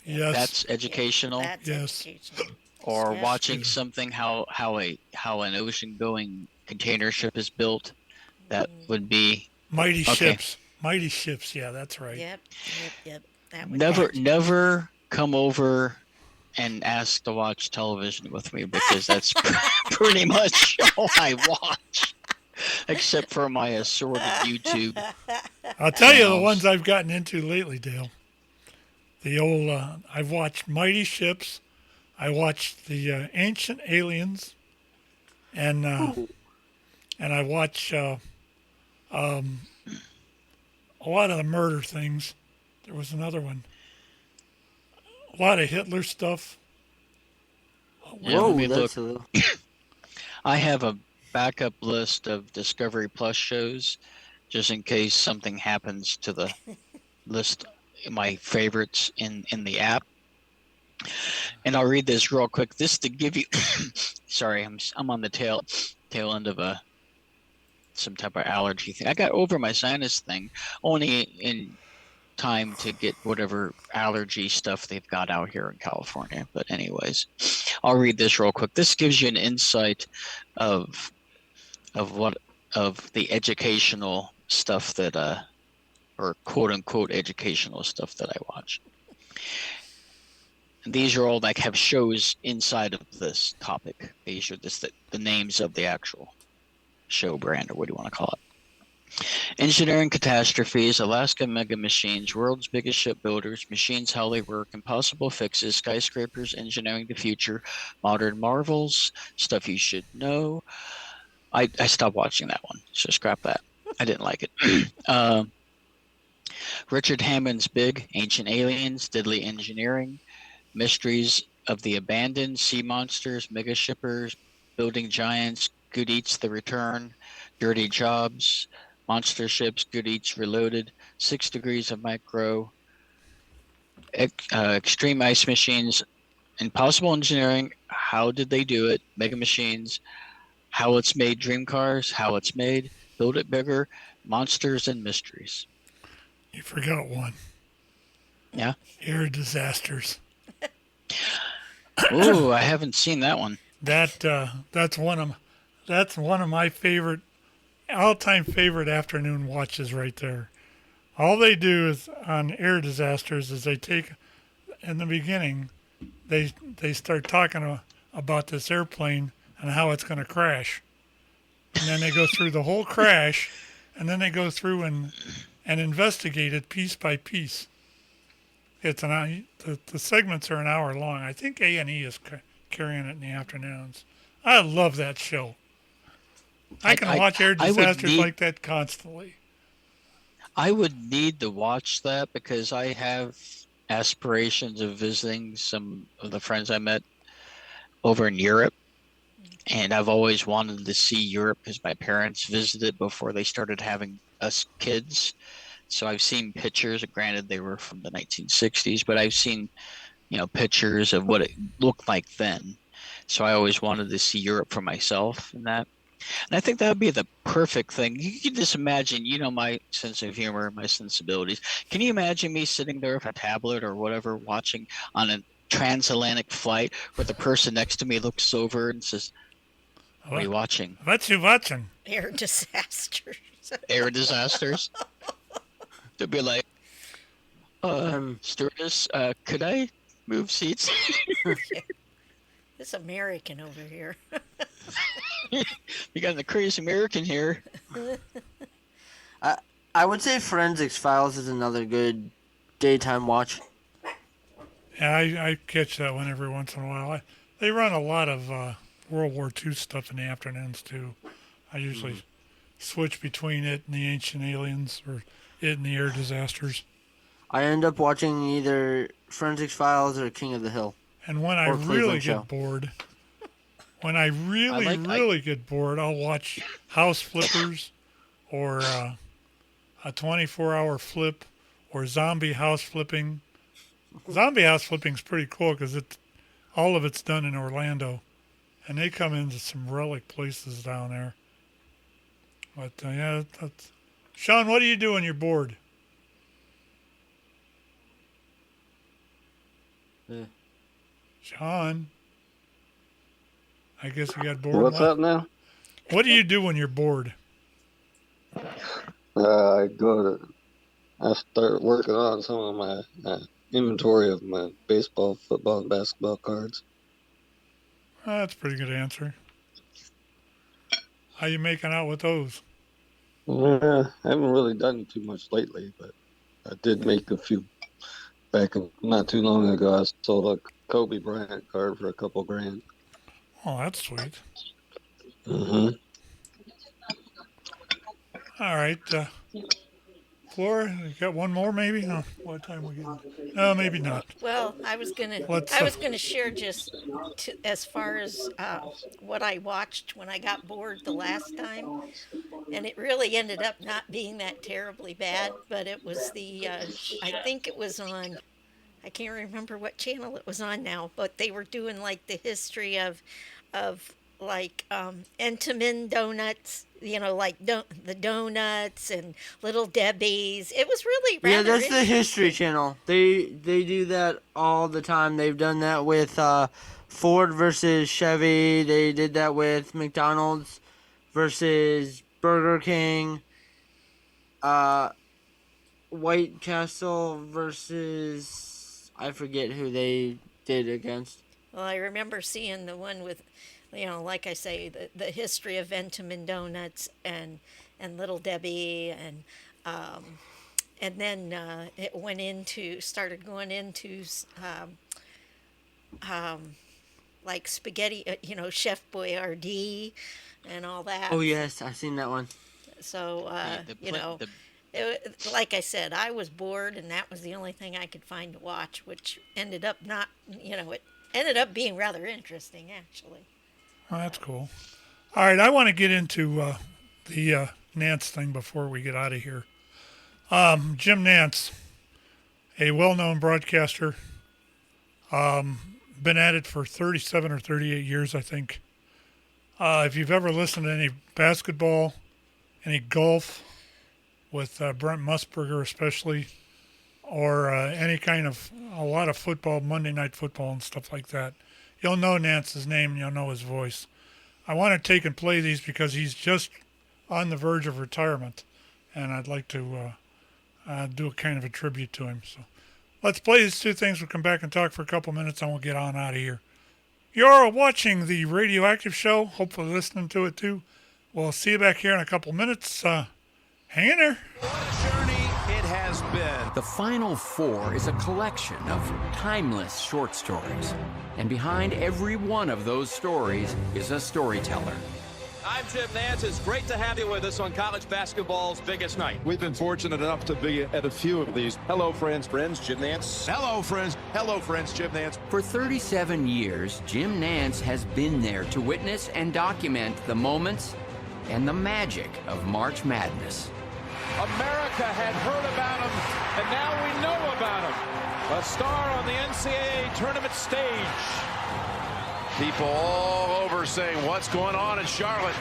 yes, that's educational? That's yes. educational. Or Yes. watching something how an ocean-going container ship is built, that would be Mighty okay. Ships. Mighty Ships. Yeah, that's right. Yep. That would Never come over and ask to watch television with me, because that's pretty much all I watch, except for my assorted YouTube. I'll tell you the ones I've gotten into lately, Dale. The old, I've watched Mighty Ships. I watched the Ancient Aliens, and I watch a lot of the murder things. There was another one. A lot of Hitler stuff. Yeah, let me look. I have a backup list of Discovery Plus shows, just in case something happens to the list, my favorites in the app. And I'll read this real quick. This to give you. Sorry, I'm on the tail end of some type of allergy thing. I got over my sinus thing only in time to get whatever allergy stuff they've got out here in California. But anyways, I'll read this real quick. This gives you an insight of the educational stuff that or quote unquote educational stuff that I watch. And these are all like have shows inside of this topic. These are just the names of the actual show brand, or what do you want to call it? Engineering catastrophes, Alaska mega machines, world's biggest shipbuilders, machines, how they work, impossible fixes, skyscrapers, engineering the future, modern marvels, stuff you should know. I stopped watching that one, so scrap that. I didn't like it. Richard Hammond's Big, Ancient Aliens, Deadly Engineering, Mysteries of the Abandoned, Sea Monsters, Mega Shippers, Building Giants, Good Eats The Return, Dirty Jobs, Monster Ships, Good Eats Reloaded, 6 Degrees of Micro, Extreme Ice Machines, Impossible Engineering, How Did They Do It, Mega Machines, How It's Made Dream Cars, How It's Made, Build It Bigger, Monsters and Mysteries. You forgot one. Yeah? Air Disasters. Ooh, I haven't seen that one. That's one of my favorite, all-time favorite afternoon watches right there. All they do is on Air Disasters is they take, in the beginning, they start talking about this airplane and how it's going to crash, and then they go through the whole crash, and then they go through and investigate it piece by piece. It's the segments are an hour long. I think A&E is carrying it in the afternoons. I love that show. I can watch Air Disasters like that constantly. I would need to watch that because I have aspirations of visiting some of the friends I met over in Europe. And I've always wanted to see Europe because my parents visited before they started having us kids. So I've seen pictures. Granted, they were from the 1960s, but I've seen, pictures of what it looked like then. So I always wanted to see Europe for myself and that. And I think that would be the perfect thing. You can just imagine, my sense of humor, my sensibilities. Can you imagine me sitting there with a tablet or whatever, watching on a transatlantic flight where the person next to me looks over and says, "What are you watching?" What you watching? Air Disasters. Air Disasters. They'd be like, stewardess, could I move seats? This American over here. You got the crazy American here. I would say Forensics Files is another good daytime watch. Yeah, I catch that one every once in a while. They run a lot of World War II stuff in the afternoons, too. I usually switch between it and the Ancient Aliens or it and the Air Disasters. I end up watching either Forensics Files or King of the Hill. And when I really get bored, get bored, I'll watch House Flippers or a 24-hour flip or Zombie House Flipping. Zombie House Flipping is pretty cool because all of it's done in Orlando. And they come into some relic places down there. But, that's... Sean, what do you do when you're bored? Sean? I guess you got bored. What's up now? What do you do when you're bored? I start working on some of my inventory of my baseball, football, and basketball cards. That's a pretty good answer. How you making out with those? I haven't really done too much lately, but I did make a few back not too long ago. I sold a Kobe Bryant card for a couple grand. Oh, that's sweet. Mm-hmm. All right. Flora, you got one more maybe? No. What time we getting? No, maybe not. Well, I was gonna share just as far as what I watched when I got bored the last time, and it really ended up not being that terribly bad. But it was I think it was on. I can't remember what channel it was on now, but they were doing like the history of like Entenmann donuts, like the donuts and Little Debbie's. It was really rather that's the History Channel. They do that all the time. They've done that with Ford versus Chevy. They did that with McDonald's versus Burger King. White Castle versus, I forget who they did against. Well, I remember seeing the one with, like I say, the history of Entenmann donuts and Little Debbie, and then it started going into like spaghetti, Chef Boyardee and all that. Oh yes, I've seen that one. So like I said, I was bored, and that was the only thing I could find to watch, which ended up not, it ended up being rather interesting, actually. Oh, that's cool. All right, I want to get into the Nance thing before we get out of here. Jim Nance, a well-known broadcaster, been at it for 37 or 38 years, I think. If you've ever listened to any basketball, any golf, with Brent Musburger especially, or any kind of, a lot of football, Monday Night Football and stuff like that, you'll know Nance's name and you'll know his voice. I want to take and play these because he's just on the verge of retirement, and I'd like to do a kind of a tribute to him. So let's play these two things. We'll come back and talk for a couple minutes, and we'll get on out of here. You're watching the Radioactive Show, hopefully listening to it too. We'll see you back here in a couple minutes. Hang in there. What a journey it has been. The Final Four is a collection of timeless short stories. And behind every one of those stories is a storyteller. I'm Jim Nance. It's great to have you with us on college basketball's biggest night. We've been fortunate enough to be at a few of these. Hello, friends. Jim Nance. Hello, friends. Jim Nance. For 37 years, Jim Nance has been there to witness and document the moments and the magic of March Madness. America had heard about him, and now we know about him. A star on the NCAA tournament stage. People all over saying, what's going on in Charlotte?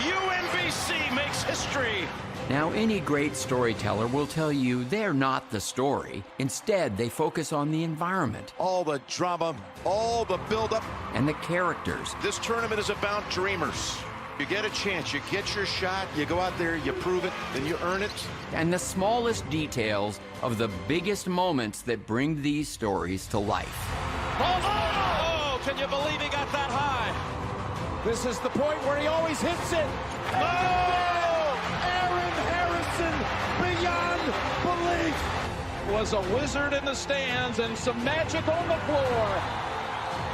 UMBC makes history. Now, any great storyteller will tell you they're not the story. Instead, they focus on the environment. All the drama, all the buildup. And the characters. This tournament is about dreamers. You get a chance, you get your shot, you go out there, you prove it, then you earn it. And the smallest details of the biggest moments that bring these stories to life. Oh, can you believe he got that high? This is the point where he always hits it. Oh! Aaron Harrison, beyond belief. Was a wizard in the stands and some magic on the floor.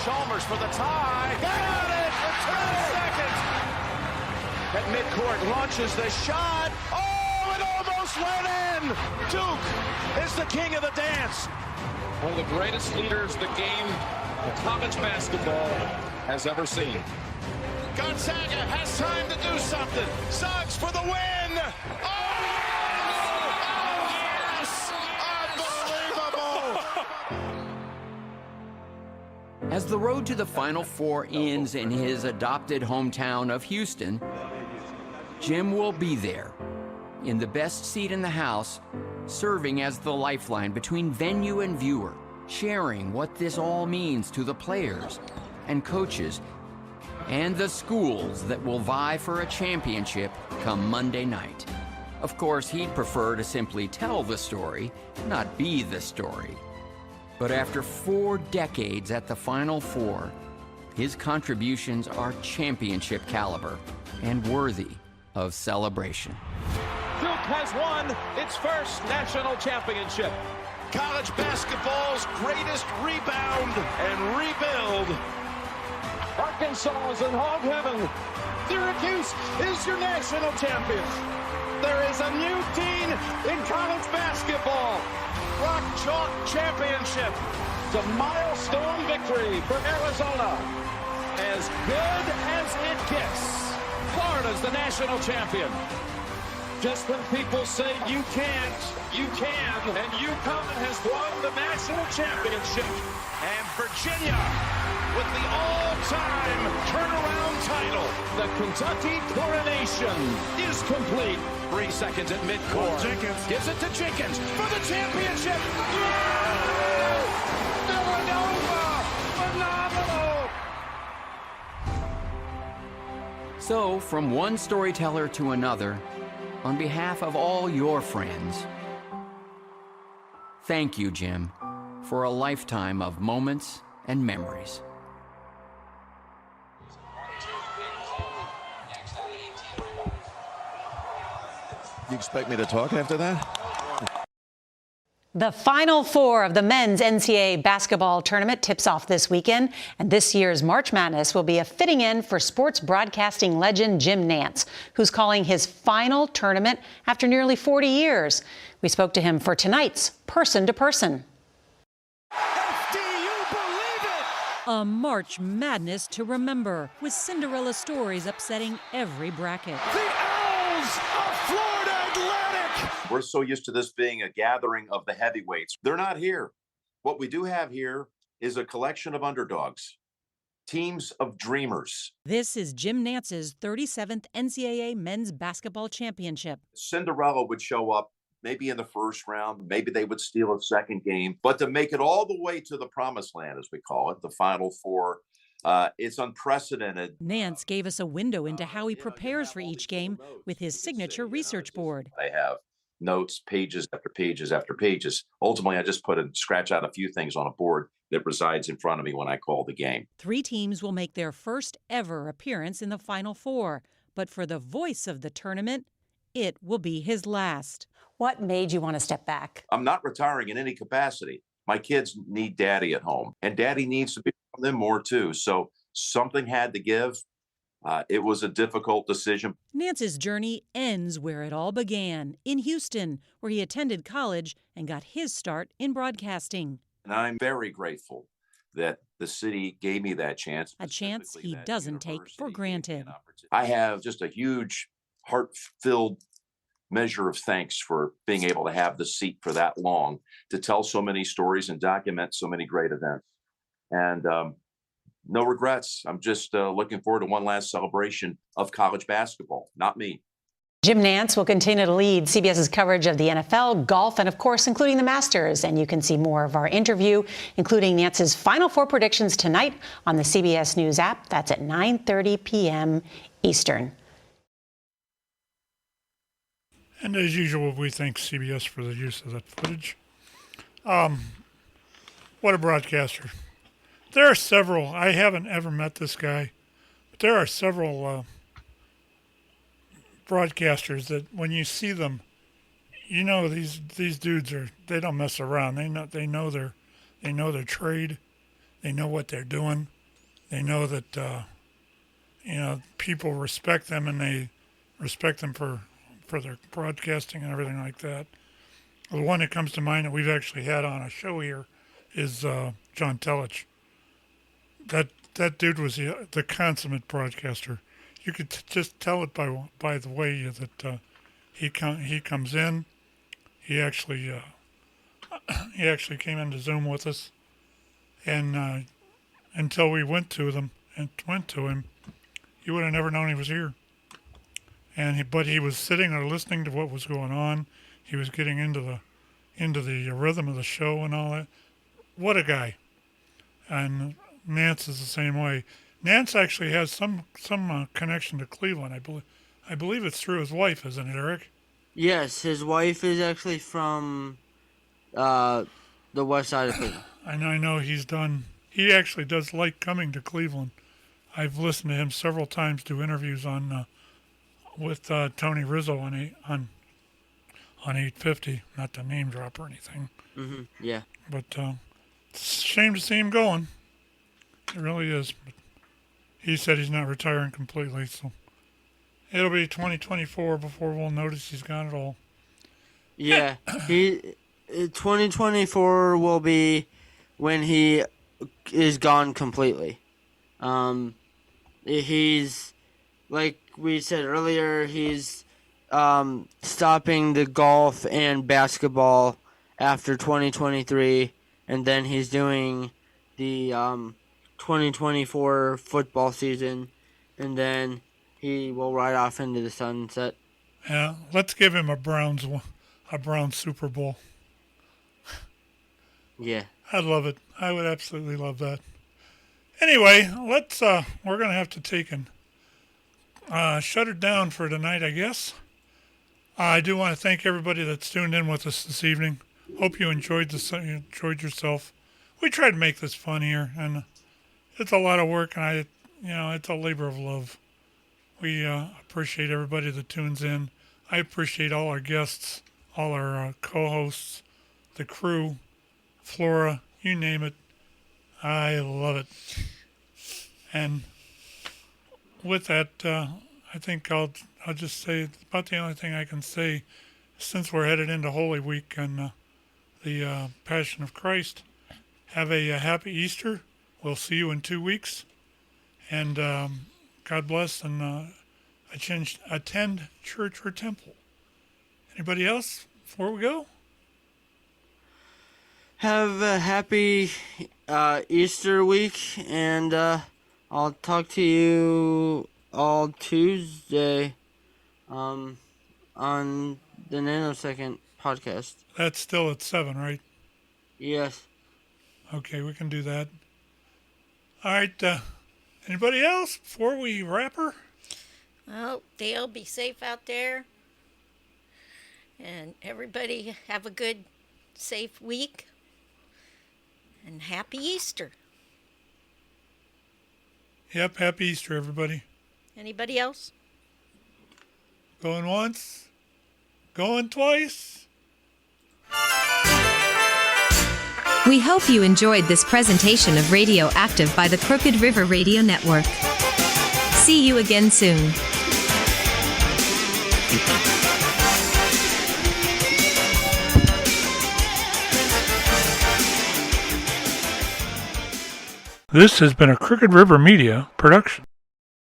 Chalmers for the tie. Got it for 10 seconds. At midcourt, launches the shot. Oh, it almost went in. Duke is the king of the dance. One of the greatest leaders the game of college basketball has ever seen. Gonzaga has time to do something. Suggs for the win. Oh, yes! Unbelievable. As the road to the Final Four ends in his adopted hometown of Houston, Jim will be there, in the best seat in the house, serving as the lifeline between venue and viewer, sharing what this all means to the players and coaches and the schools that will vie for a championship come Monday night. Of course, he'd prefer to simply tell the story, not be the story. But after 4 decades at the Final Four, his contributions are championship caliber and worthy of celebration. Duke has won its first national championship. college basketball's greatest rebound and rebuild. Arkansas is in hog heaven. Syracuse is your national champion. There is a new team in college basketball. Rock Chalk Championship. It's a milestone victory for Arizona. As good as it gets. Florida's the national champion. Just when people say you can't, you can, and UConn has won the national championship. And Virginia with the all-time turnaround title. The Kentucky coronation is complete. 3 seconds at midcourt. Jenkins gives it to Jenkins for the championship. Villanova, phenomenal. So, from one storyteller to another, on behalf of all your friends, thank you, Jim, for a lifetime of moments and memories. You expect me to talk after that? The Final Four of the men's NCAA basketball tournament tips off this weekend, and this year's March Madness will be a fitting end for sports broadcasting legend Jim Nance, who's calling his final tournament after nearly 40 years. We spoke to him for tonight's Person to Person. A March Madness to remember, with Cinderella stories upsetting every bracket. The Owls of Florida Atlantic. We're so used to this being a gathering of the heavyweights. They're not here. What we do have here is a collection of underdogs, teams of dreamers. This is Jim Nance's 37th NCAA men's basketball championship. Cinderella would show up maybe in the first round, maybe they would steal a second game, but to make it all the way to the promised land, as we call it, the Final Four, it's unprecedented. Nance gave us a window into how he prepares for each game with his signature research board. I have notes, pages after pages after pages. Ultimately, I just scratch out a few things on a board that resides in front of me when I call the game. 3 teams will make their first ever appearance in the Final Four, but for the voice of the tournament, it will be his last. What made you want to step back? I'm not retiring in any capacity. My kids need daddy at home, and daddy needs to be around them more too. So something had to give. It was a difficult decision. Nance's journey ends where it all began, in Houston, where he attended college and got his start in broadcasting. And I'm very grateful that the city gave me that chance. A chance he doesn't take for granted. I have just a huge, heart-filled measure of thanks for being able to have the seat for that long, to tell so many stories and document so many great events. And no regrets. I'm just looking forward to one last celebration of college basketball, not me. Jim Nance will continue to lead CBS's coverage of the NFL, golf, and of course, including the Masters. And you can see more of our interview, including Nance's Final Four predictions tonight on the CBS News app. That's at 9:30 p.m. Eastern. And as usual, we thank CBS for the use of that footage. What a broadcaster. There are several, I haven't ever met this guy, but there are several broadcasters that when you see them, you know these dudes they don't mess around. They know their trade. They know what they're doing. They know that people respect them, and they respect them for their broadcasting and everything like that. The one that comes to mind that we've actually had on a show here is John Telich. That dude was the consummate broadcaster. You could just tell it by the way that he comes in. He actually came into Zoom with us, and until we went to him, you would have never known he was here. But he was sitting there listening to what was going on. He was getting into the rhythm of the show and all that. What a guy! And Nance is the same way. Nance actually has some connection to Cleveland. I believe it's through his wife, isn't it, Erik? Yes, his wife is actually from the west side of Cleveland. I know he actually does like coming to Cleveland. I've listened to him several times do interviews with Tony Rizzo on on 850. Not to name drop or anything. Yeah. But it's a shame to see him going. It really is. But he said he's not retiring completely, so it'll be 2024 before we'll notice he's gone at all. Yeah. 2024 will be when he is gone completely. He's, like we said earlier, he's stopping the golf and basketball after 2023, and then he's doing the 2024 football season, and then he will ride off into the sunset. Yeah, let's give him a Browns Super Bowl. Yeah. I'd love it. I would absolutely love that. Anyway, let's we're gonna have to take and shut it down for tonight, I guess. I do want to thank everybody that's tuned in with us this evening. Hope you enjoyed yourself. We try to make this fun here, and it's a lot of work, and it's a labor of love. We appreciate everybody that tunes in. I appreciate all our guests, all our co-hosts, the crew, Flora, you name it. I love it. And with that, I think I'll just say it's about the only thing I can say since we're headed into Holy Week and the Passion of Christ. Have a happy Easter. We'll see you in 2 weeks. And God bless, and attend church or temple. Anybody else before we go? Have a happy Easter week, and I'll talk to you all Tuesday on the Nanosecond podcast. That's still at 7, right? Yes. Okay, we can do that. All right. Anybody else before we wrap her? Well, Dale, be safe out there. And everybody have a good, safe week. And happy Easter. Yep, happy Easter, everybody. Anybody else? Going once? Going twice? We hope you enjoyed this presentation of Radioactive by the Crooked River Radio Network. See you again soon. This has been a Crooked River Media production.